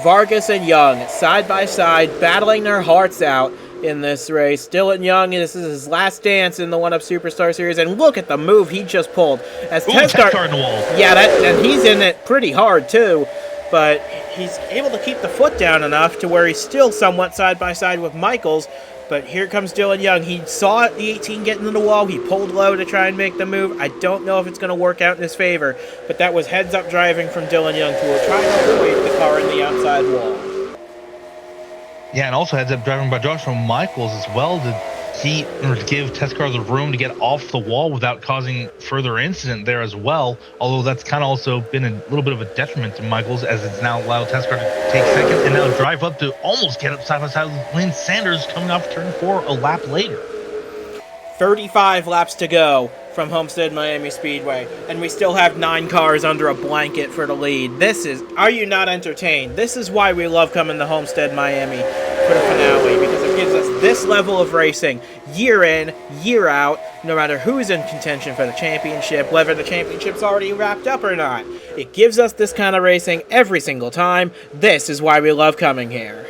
Vargas and Young side by side battling their hearts out in this race. Dillon Young, this is his last dance in the 1UP Superstar Series, and look at the move he just pulled. As Tezcar in the wall. Yeah, and he's in it pretty hard too, but he's able to keep the foot down enough to where he's still somewhat side by side with Michaels. But here comes Dillon Young. He saw the 18 get into the wall. He pulled low to try and make the move. I don't know if it's going to work out in his favor, but that was heads-up driving from Dillon Young to try and avoid the car in the outside wall. Yeah, and also heads-up driving by Joshua Michaels as well to give Tezcar the room to get off the wall without causing further incident there as well. Although that's kind of also been a little bit of a detriment to Michaels, as it's now allowed Tezcar to take second and now drive up to almost get up side by side with Lynn Sanders coming off turn 4 a lap later. 35 laps to go from Homestead-Miami Speedway, and we still have 9 cars under a blanket for the lead. Are you not entertained? This is why we love coming to Homestead-Miami for the finale, because it gives us this level of racing year in, year out, no matter who's in contention for the championship, whether the championship's already wrapped up or not. It gives us this kind of racing every single time. This is why we love coming here.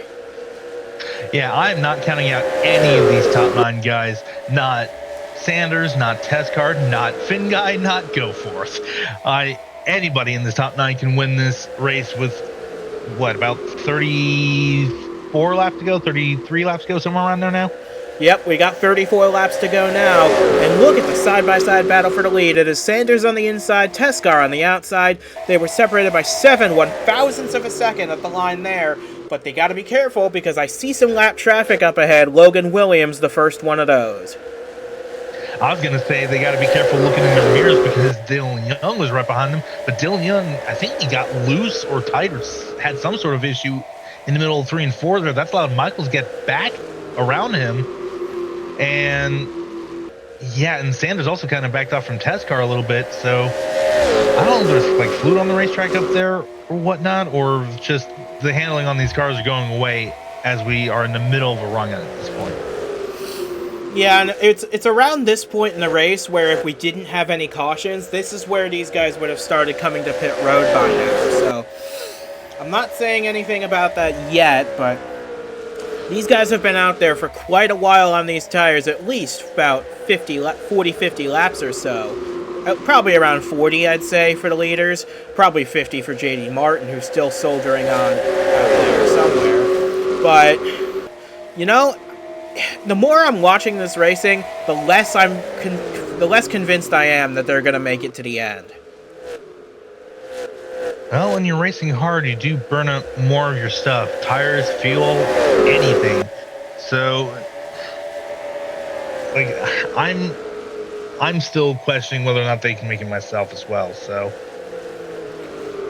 Yeah, I'm not counting out any of these top 9 guys. Not Sanders, not Tezcar, not Finn Guy, not Goforth. Anybody in this top 9 can win this race with, what, about 34 laps to go, 33 laps to go, somewhere around there now? Yep, we got 34 laps to go now, and look at the side-by-side battle for the lead. It is Sanders on the inside, Tezcar on the outside. They were separated by 7 1/1000ths of a second at the line there, but they got to be careful because I see some lap traffic up ahead. Logan Williams, the first one of those. I was going to say they got to be careful looking in their mirrors because Dillon Young was right behind them. But Dillon Young, I think he got loose or tight or had some sort of issue in the middle of 3 and 4 there. That's allowed Michaels to get back around him. And, yeah, and Sanders also kind of backed off from Tezcar a little bit. So, I don't know if there's, like, fluid on the racetrack up there or whatnot, or just the handling on these cars are going away as we are in the middle of a run at this point. Yeah, and it's around this point in the race where if we didn't have any cautions, this is where these guys would have started coming to pit road by now. So, I'm not saying anything about that yet, but these guys have been out there for quite a while on these tires, at least about 40-50 laps or so. Probably around 40, I'd say, for the leaders. Probably 50 for J.D. Martin, who's still soldiering on out there somewhere. But, you know, the more I'm watching this racing, the less convinced I am that they're going to make it to the end. Well, when you're racing hard, you do burn up more of your stuff. Tires, fuel, anything. So, like, I'm still questioning whether or not they can make it myself as well, so.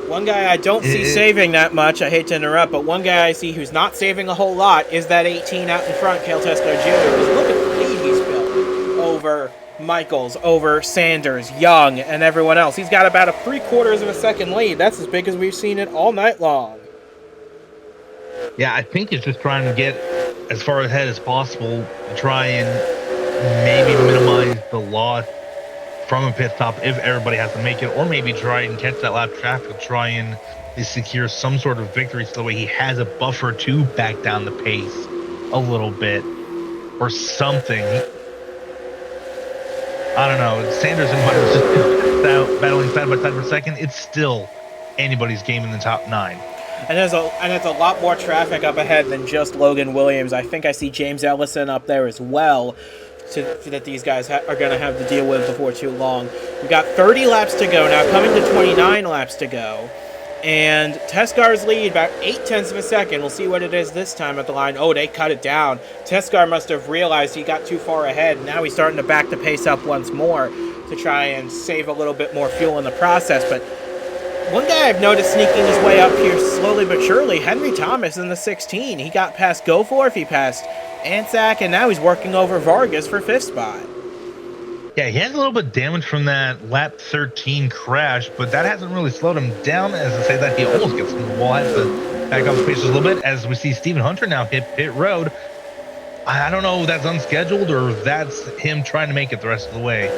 One guy I don't see saving that much, I hate to interrupt, but one guy I see who's not saving a whole lot is that 18 out in front, Cale Tezcar Jr. Because look at the lead he's built over Michaels, over Sanders, Young, and everyone else. He's got about a 3/4 of a second lead. That's as big as we've seen it all night long. Yeah, I think he's just trying to get as far ahead as possible to try and maybe minimize the loss from a pit stop if everybody has to make it, or maybe try and catch that lap traffic, try and secure some sort of victory so that way he has a buffer to back down the pace a little bit or something. I don't know. Sanders and Michaels just battling side by side for a second. It's still anybody's game in the top 9. And there's a lot more traffic up ahead than just Logan Williams. I think I see James Ellison up there as well that these guys are going to have to deal with before too long. We've got 30 laps to go now, coming to 29 laps to go. And Tezcar's lead, about 0.8 of a second. We'll see what it is this time at the line. Oh, they cut it down. Tezcar must have realized he got too far ahead. Now he's starting to back the pace up once more to try and save a little bit more fuel in the process. But one guy I've noticed sneaking his way up here slowly but surely, Henry Thomas in the 16. He got past Goforth, he passed Ansack, and now he's working over Vargas for 5th spot. Yeah, he has a little bit of damage from that lap 13 crash, but that hasn't really slowed him down, as I say that he almost gets from the wall. Has to back off the pace a little bit as we see Stephen Hunter now hit pit road. I don't know if that's unscheduled or if that's him trying to make it the rest of the way.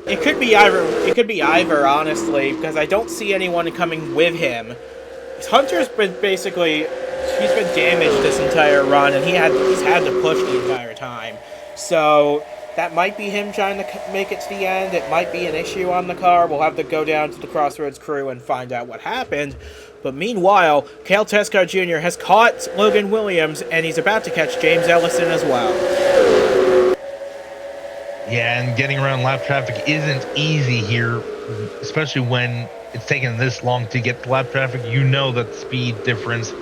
It could be either. It could be either, honestly, because I don't see anyone coming with him. Hunter's been basically he's been damaged this entire run, and he's had to push the entire time. So that might be him trying to make it to the end. It might be an issue on the car. We'll have to go down to the Crossroads crew and find out what happened. But meanwhile, Cale Teskar Jr. has caught Logan Williams, and he's about to catch James Ellison as well. Yeah, and getting around lap traffic isn't easy here, especially when it's taken this long to get to lap traffic. You know that the speed difference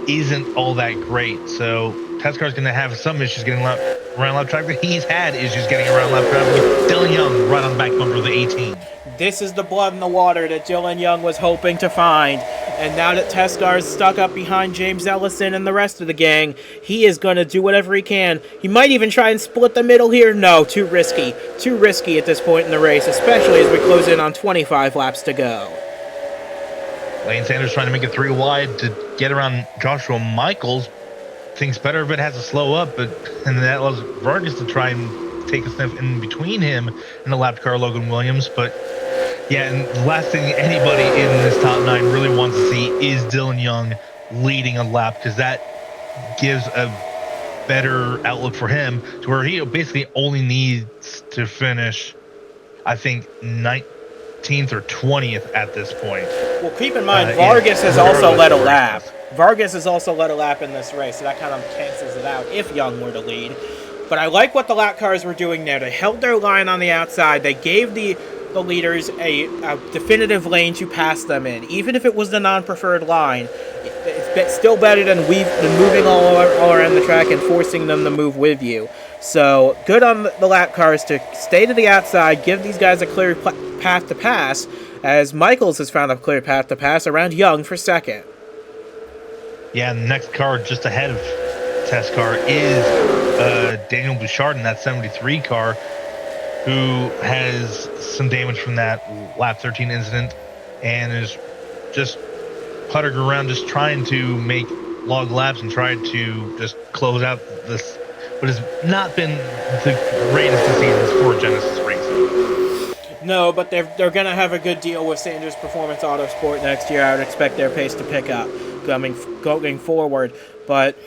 isn't all that great. So Tescar's going to have some issues getting around lap traffic. He's had issues getting around lap traffic. Dillon Young right on the back bumper of the 18. This is the blood in the water that Dillon Young was hoping to find. And now that Tescar's stuck up behind James Ellison and the rest of the gang, he is going to do whatever he can. He might even try and split the middle here. No, too risky. Too risky at this point in the race, especially as we close in on 25 laps to go. Lane Sanders trying to make it 3 wide to get around Joshua Michaels. Thinks better if it has to slow up, and that allows Vargas to try and take a sniff in between him and the lapped car Logan Williams. But yeah, and the last thing anybody in this top 9 really wants to see is Dillon Young leading a lap, because that gives a better outlook for him to where he basically only needs to finish, I think, 19th or 20th at this point. Well, keep in mind, Vargas has also led a lap. Vargas has also led a lap in this race, so that kind of cancels it out if Young were to lead. But I like what the lap cars were doing there. They held their line on the outside. They gave the leaders a definitive lane to pass them in. Even if it was the non-preferred line, it's still better than moving all around the track and forcing them to move with you. So good on the lap cars to stay to the outside, give these guys a clear path to pass, as Michaels has found a clear path to pass around Young for second. Yeah, and the next car just ahead of Teskar is Daniel Bouchard in that 73 car, who has some damage from that lap 13 incident and is just puttering around, just trying to make log laps and try to just close out this, what has not been the greatest of seasons for Genesis Racing. No, but they're going to have a good deal with Sanders Performance Autosport next year. I would expect their pace to pick up going forward, but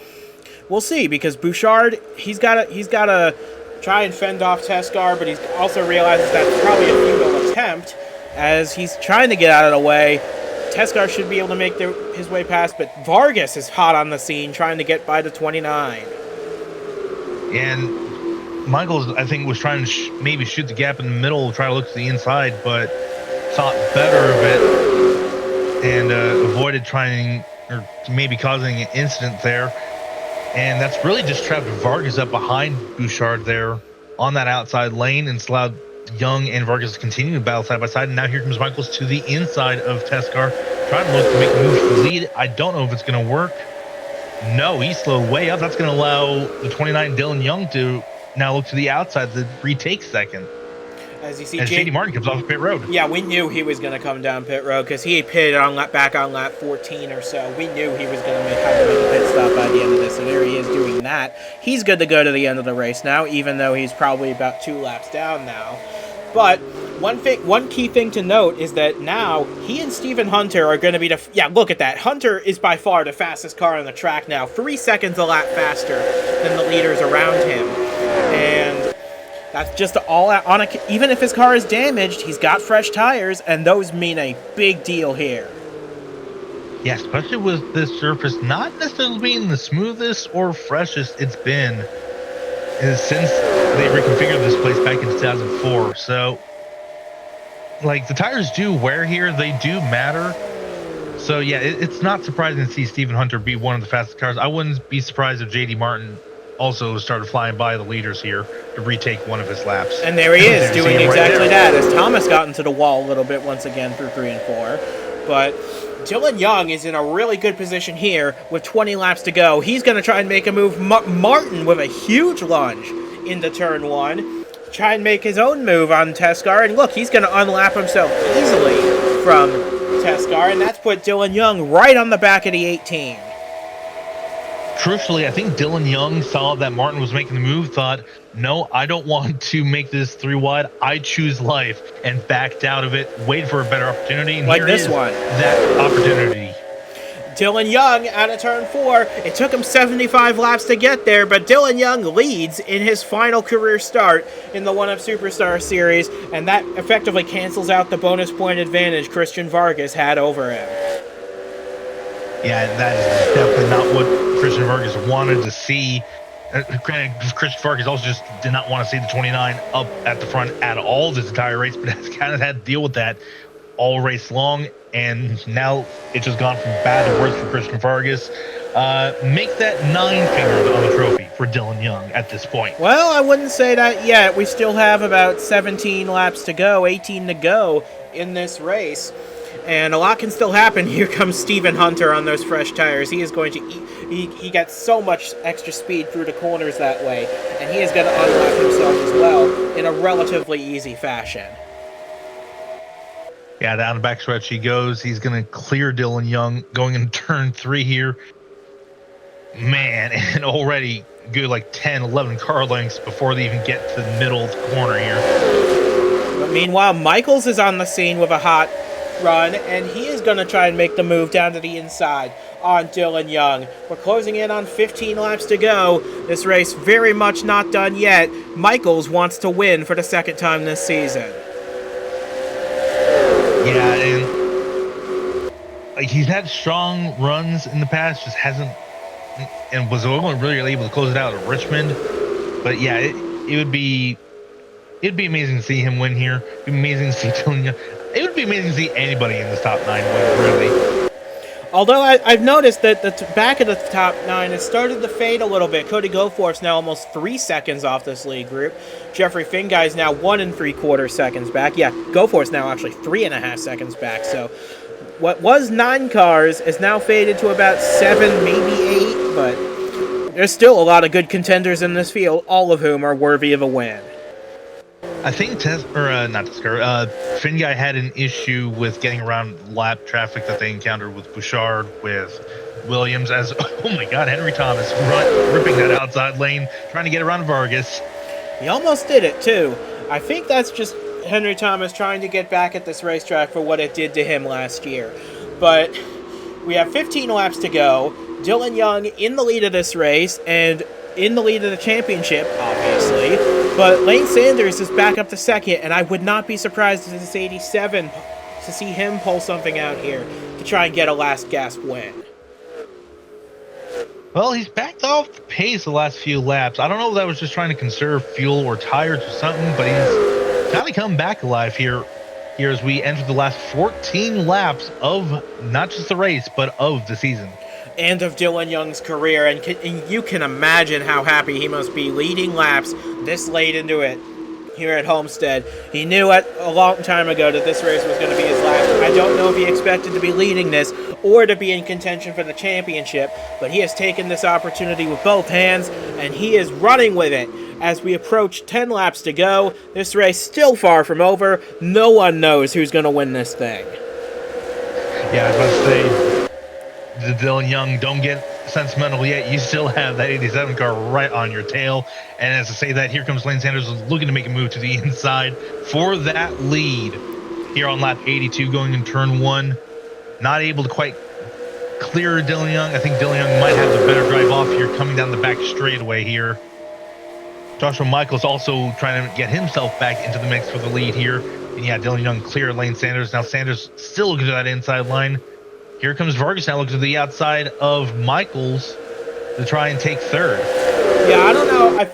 we'll see, because Bouchard, he's got to try and fend off Teskar, but he also realizes that's probably a futile attempt as he's trying to get out of the way. Teskar should be able to make his way past, but Vargas is hot on the scene trying to get by the 29. And Michaels, I think, was trying to maybe shoot the gap in the middle, try to look to the inside, but thought better of it and avoided trying or maybe causing an incident there. And that's really just trapped Vargas up behind Bouchard there on that outside lane, and it's allowed Young and Vargas to continue to battle side by side. And now here comes Michaels to the inside of Teskar, trying to look to make a move for the lead. I don't know if it's going to work. No, he slowed way up. That's going to allow the 29 Dillon Young to now look to the outside to retake second. As you see, JD Martin comes off pit road. Yeah, we knew he was going to come down pit road because he pitted back on lap 14 or so. We knew he was going to have to make a pit stop by the end of this, and there he is doing that. He's good to go to the end of the race now, even though he's probably about 2 laps down now. But one key thing to note is that now he and Stephen Hunter are going to be look at that. Hunter is by far the fastest car on the track now, 3 seconds a lap faster than the leaders around him, and that's just all on even if his car is damaged, he's got fresh tires, and those mean a big deal here. Yeah, especially with this surface not necessarily being the smoothest or freshest it's been since they reconfigured this place back in 2004. So, like, the tires do wear here, they do matter. So yeah, it's not surprising to see Stephen Hunter be one of the fastest cars. I wouldn't be surprised if JD Martin also started flying by the leaders here to retake one of his laps. And there he is, doing exactly that, as Thomas got into the wall a little bit once again through 3 and 4. But Dillon Young is in a really good position here with 20 laps to go. He's going to try and make a move. Martin with a huge lunge into turn 1. Try and make his own move on Teskar. And look, he's going to unlap himself easily from Teskar. And that's put Dillon Young right on the back of the 18. Truthfully, I think Dillon Young saw that Martin was making the move, thought, no, I don't want to make this 3 wide. I choose life, and backed out of it, waited for a better opportunity. And like this one. That opportunity. Dillon Young out of turn 4. It took him 75 laps to get there, but Dillon Young leads in his final career start in the 1UP Superstar Series, and that effectively cancels out the bonus point advantage Christian Vargas had over him. Yeah, that is definitely not what Christian Vargas wanted to see. Granted, Christian Vargas also just did not want to see the 29 up at the front at all this entire race, but has kind of had to deal with that all race long, and now it's just gone from bad to worse for Christian Vargas. Make that 9 fingers on the trophy for Dillon Young at this point. Well, I wouldn't say that yet. We still have about 17 laps to go, 18 to go in this race. And a lot can still happen. Here comes Stephen Hunter on those fresh tires. He is going to he gets so much extra speed through the corners that way, and he is going to unlock himself as well in a relatively easy fashion. Yeah, down the backstretch he goes. He's going to clear Dillon Young going in turn 3 here. Man, and already good like 10, 11 car lengths before they even get to the middle of the corner here. But meanwhile, Michaels is on the scene with a hot run, and he is going to try and make the move down to the inside on Dillon Young. We're closing in on 15 laps to go. This race very much not done yet. Michaels wants to win for the second time this season. Yeah, and like he's had strong runs in the past, just hasn't, and was only really able to close it out at Richmond. But yeah, it'd be amazing to see him win here. It'd be amazing to see Dillon Young. It would be amazing to see anybody in this top 9 win, really. Although I've noticed that the back of the top 9 has started to fade a little bit. Cody Goforth's now almost 3 seconds off this lead group. Jeffrey Finguy's now 1 3/4 seconds back. Yeah, Goforth's now actually 3.5 seconds back. So what was 9 cars is now faded to about 7, maybe 8. But there's still a lot of good contenders in this field, all of whom are worthy of a win. I think Finguy had an issue with getting around lap traffic that they encountered with Bouchard, with Williams, as, oh my God, Henry Thomas ripping that outside lane, trying to get around Vargas. He almost did it, too. I think that's just Henry Thomas trying to get back at this racetrack for what it did to him last year. But we have 15 laps to go. Dillon Young in the lead of this race, and in the lead of the championship, obviously. But Lane Sanders is back up to second, and I would not be surprised if this 87 to see him pull something out here to try and get a last gasp win. Well, he's backed off the pace the last few laps. I don't know if that was just trying to conserve fuel or tires or something, but he's kind of come back alive here as we enter the last 14 laps of not just the race, but of the season. And of Dillon Young's career, and you can imagine how happy he must be leading laps this late into it here at Homestead. He knew a long time ago that this race was going to be his last. I don't know if he expected to be leading this or to be in contention for the championship, but he has taken this opportunity with both hands, and he is running with it. As we approach 10 laps to go, this race still far from over. No one knows who's going to win this thing. Yeah, I was about to say, the Dillon Young, don't get sentimental yet. You still have that 87 car right on your tail. And as I say that, here comes Lane Sanders looking to make a move to the inside for that lead here on lap 82 going in turn 1. Not able to quite clear Dillon Young. I think Dillon Young might have the better drive off here coming down the back straightaway here. Joshua Michaels also trying to get himself back into the mix for the lead here. And yeah, Dillon Young clear Lane Sanders. Now Sanders still looking to that inside line. Here comes Vargas now looking to the outside of Michaels to try and take third. Yeah, I don't know.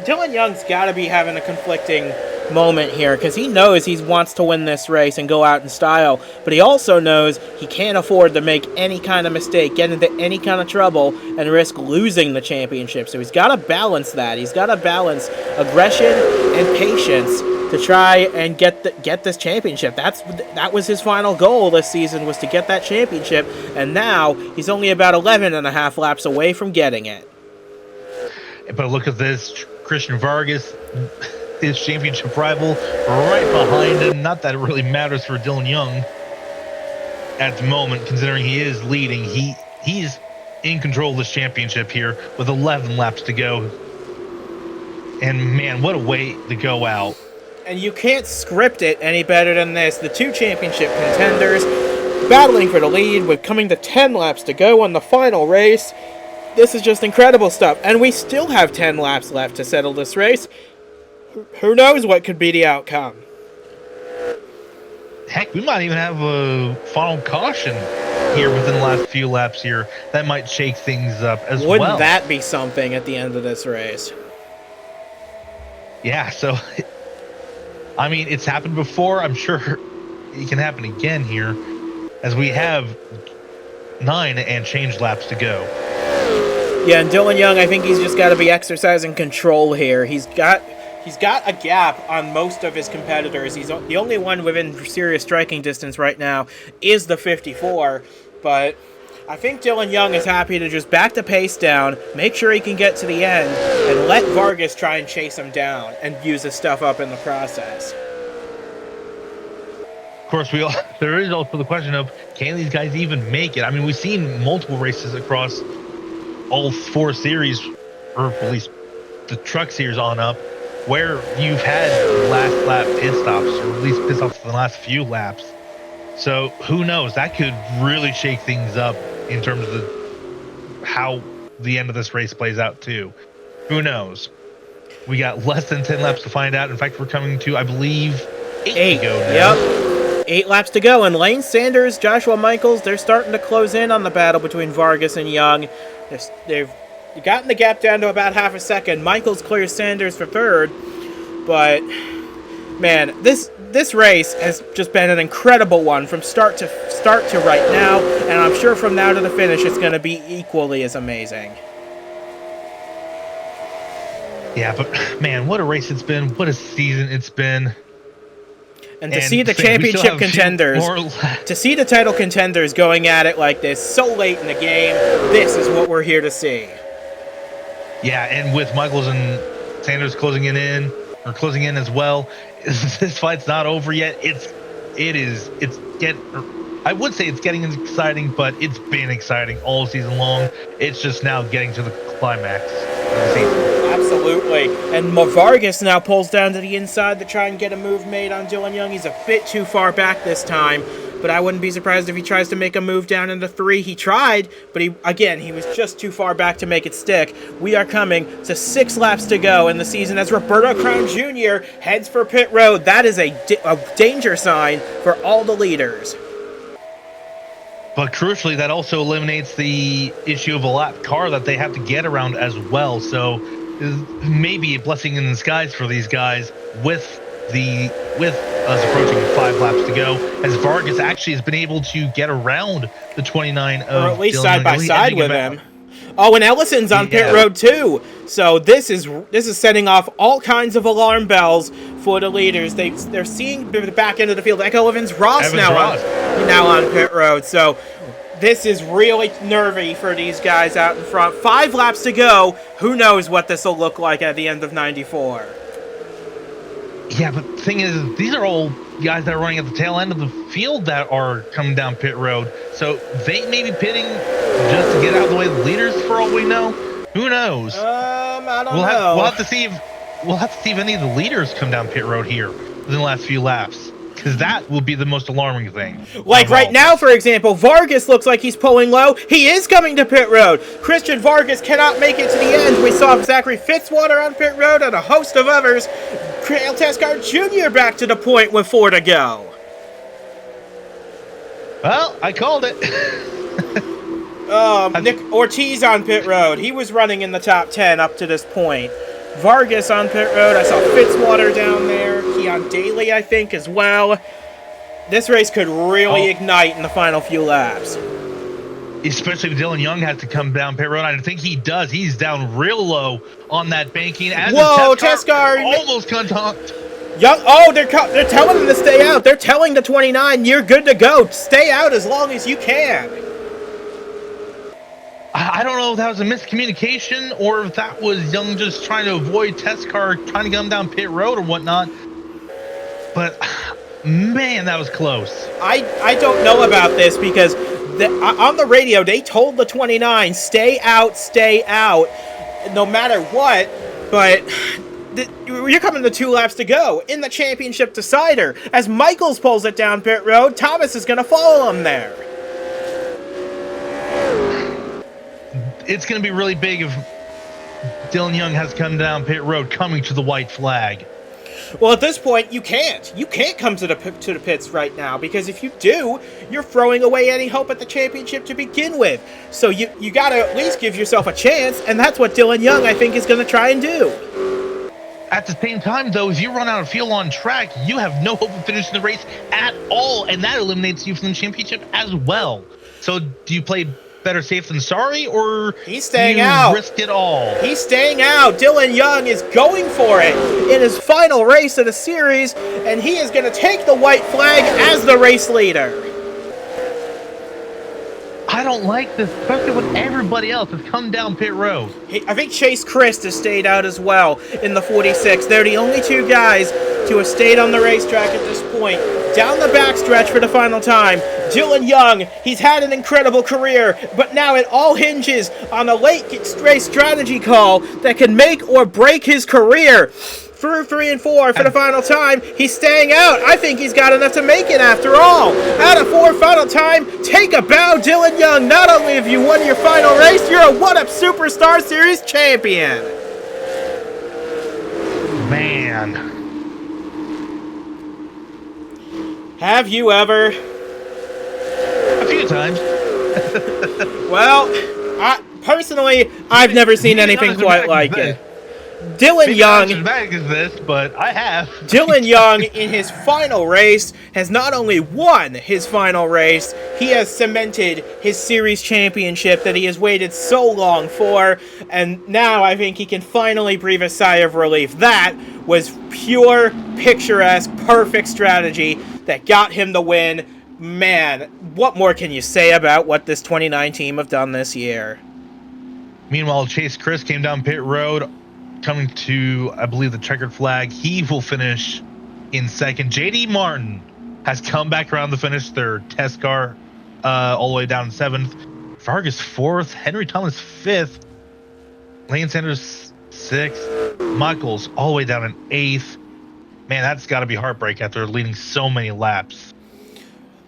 Dillon Young's got to be having a conflicting moment here because he knows he wants to win this race and go out in style, but he also knows he can't afford to make any kind of mistake, get into any kind of trouble, and risk losing the championship. So he's got to balance that. He's got to balance aggression and patience to try and get this championship. That was his final goal this season, was to get that championship, and now he's only about 11.5 laps away from getting it. But look at this, Christian Vargas, his championship rival, right behind him. Not that it really matters for Dillon Young at the moment, considering he is leading. He's in control of this championship here with 11 laps to go. And man, what a way to go out. And you can't script it any better than this. The two championship contenders battling for the lead with coming to 10 laps to go on the final race. This is just incredible stuff. And we still have 10 laps left to settle this race. Who knows what could be the outcome? Heck, we might even have a final caution here within the last few laps here. That might shake things up as well. Wouldn't that be something at the end of this race? Yeah, so, I mean, it's happened before. I'm sure it can happen again here, as we have 9 and change laps to go. Yeah, and Dillon Young, I think he's just got to be exercising control here. He's got a gap on most of his competitors. He's the only one within serious striking distance right now is the 54, but I think Dillon Young is happy to just back the pace down, make sure he can get to the end, and let Vargas try and chase him down and use his stuff up in the process. Of course, there is also the question of, can these guys even make it? I mean, we've seen multiple races across all 4 series, or at least the truck series on up, where you've had last lap pit stops, or at least pit stops for the last few laps. So who knows? That could really shake things up in terms of how the end of this race plays out too. Who knows? We got less than 10 laps to find out. In fact, we're coming to, I believe, 8 to go now. Yep. 8 laps to go, and Lane Sanders, Joshua Michaels, they're starting to close in on the battle between Vargas and Young. They've gotten the gap down to about half a second. Michaels clears Sanders for 3rd, but man, this race has just been an incredible one from start to right now, and I'm sure from now to the finish it's going to be equally as amazing. Yeah, but man, what a race it's been! What a season it's been! And to see the championship contenders, to see the title contenders going at it like this so late in the game, this is what we're here to see. Yeah, and with Michaels and Sanders closing in as well, this fight's not over yet. I would say it's getting exciting, but it's been exciting all season long. It's just now getting to the climax of the season. Absolutely. And Vargas now pulls down to the inside to try and get a move made on Dillon Young. He's a bit too far back this time, but I wouldn't be surprised if he tries to make a move down into 3. He tried, but he was just too far back to make it stick. We are coming to 6 laps to go in the season as Roberto Crown Jr. heads for pit road. That is a danger sign for all the leaders. But crucially, that also eliminates the issue of a lap car that they have to get around as well. So maybe a blessing in disguise for these guys with us approaching 5 laps to go, as Vargas actually has been able to get around the 29 of, or at least Dillon side by Young. side with him. Oh, and Ellison's on pit road too. So this is setting off all kinds of alarm bells for the leaders. They're seeing the back end of the field. Echo Evans Ross now on pit road. So this is really nervy for these guys out in front. 5 laps to go. Who knows what this will look like at the end of 94. Yeah, but the thing is, these are all guys that are running at the tail end of the field that are coming down pit road. So they may be pitting just to get out of the way of the leaders for all we know. Who knows? I don't know. We'll have to see if any of the leaders come down pit road here in the last few laps, because that will be the most alarming thing. Like right now, for example, Vargas looks like he's pulling low. He is coming to pit road. Christian Vargas cannot make it to the end. We saw Zachary Fitzwater on pit road and a host of others. Dale Tescar Jr. back to the point with 4 to go. Well, I called it. Nick Ortiz on pit road. He was running in the top 10 up to this point. Vargas on pit road. I saw Fitzwater down there. Keon Daly, I think, as well. This race could really ignite in the final few laps. Especially if Dillon Young has to come down pit road. I think he does. He's down real low on that banking. Whoa, Tescar almost contact. Young, they're telling him to stay out. They're telling the 29, you're good to go. Stay out as long as you can. I don't know if that was a miscommunication or if that was Young just trying to avoid Tescar, trying to get him down pit road or whatnot. But, man, that was close. I don't know about this because on the radio, they told the 29, stay out, no matter what. But you're coming to 2 laps to go in the championship decider. As Michaels pulls it down pit road, Thomas is going to follow him there. It's going to be really big if Dillon Young has come down pit road coming to the white flag. Well, at this point, you can't. You can't come to the pits right now, because if you do, you're throwing away any hope at the championship to begin with. So you got to at least give yourself a chance, and that's what Dillon Young, I think, is going to try and do. At the same time, though, if you run out of fuel on track, you have no hope of finishing the race at all, and that eliminates you from the championship as well. So do you play better safe than sorry, or he's staying out? Risk it all? He's staying out. Dillon Young is going for it in his final race of the series, and he is going to take the white flag as the race leader. I don't like this, especially when everybody else has come down pit road. I think Chase Christ has stayed out as well in the 46. They're the only 2 guys to have stayed on the racetrack at this point. Down the backstretch for the final time, Dillon Young, he's had an incredible career, but now it all hinges on a late race strategy call that can make or break his career. Through 3 and 4 for the final time, he's staying out. I think he's got enough to make it after all. Out of 4 final time, take a bow, Dillon Young. Not only have you won your final race, you're a 1-Up Superstar Series champion. Man. Have you ever? A few times. Well, personally, I've never seen anything quite like it. Dillon Young, but I have. Dillon Young, in his final race, has not only won his final race, he has cemented his series championship that he has waited so long for, and now I think he can finally breathe a sigh of relief. That was pure, picturesque, perfect strategy that got him the win. Man, what more can you say about what this 29 team have done this year? Meanwhile, Chase Christ came down pit road, coming to, I believe, the checkered flag. He will finish in second. JD Martin has come back around to finish third. Tescar all the way down in 7th. Vargas 4th. Henry Thomas 5th. Lane Sanders 6th. Michaels all the way down in 8th. Man, that's got to be heartbreak after leading so many laps.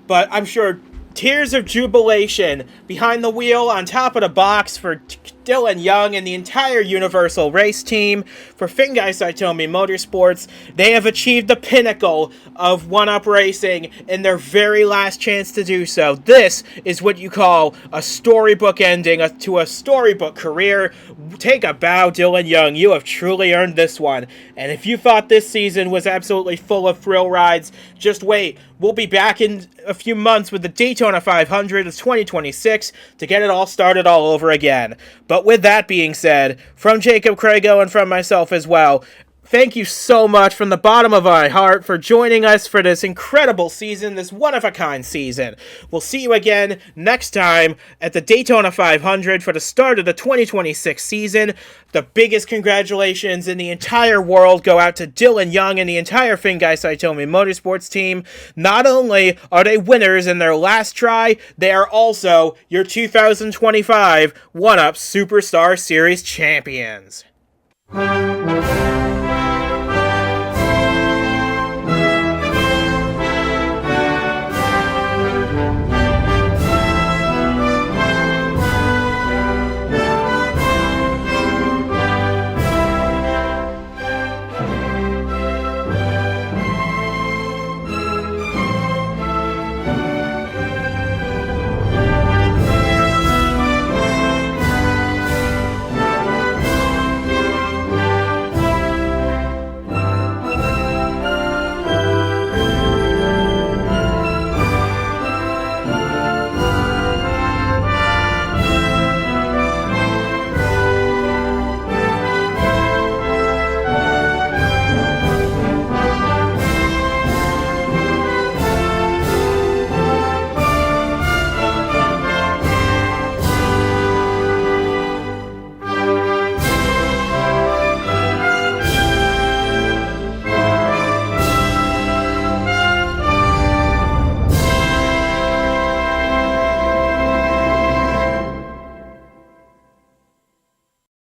But I'm sure tears of jubilation behind the wheel on top of the box for Dillon Young and the entire Universal Race team. For Fingai Saitomi Motorsports, they have achieved the pinnacle of 1-Up racing in their very last chance to do so. This is what you call a storybook ending to a storybook career. Take a bow, Dillon Young. You have truly earned this one. And if you thought this season was absolutely full of thrill rides, just wait. We'll be back in a few months with the Daytona 500 of 2026 to get it all started all over again. But with that being said, from Jacob Crago and from myself as well, thank you so much from the bottom of my heart for joining us for this incredible season, this one-of-a-kind season. We'll see you again next time at the Daytona 500 for the start of the 2026 season. The biggest congratulations in the entire world go out to Dillon Young and the entire Fingai Saitomi Motorsports team. Not only are they winners in their last try, they are also your 2025 1-Up Superstar Series champions.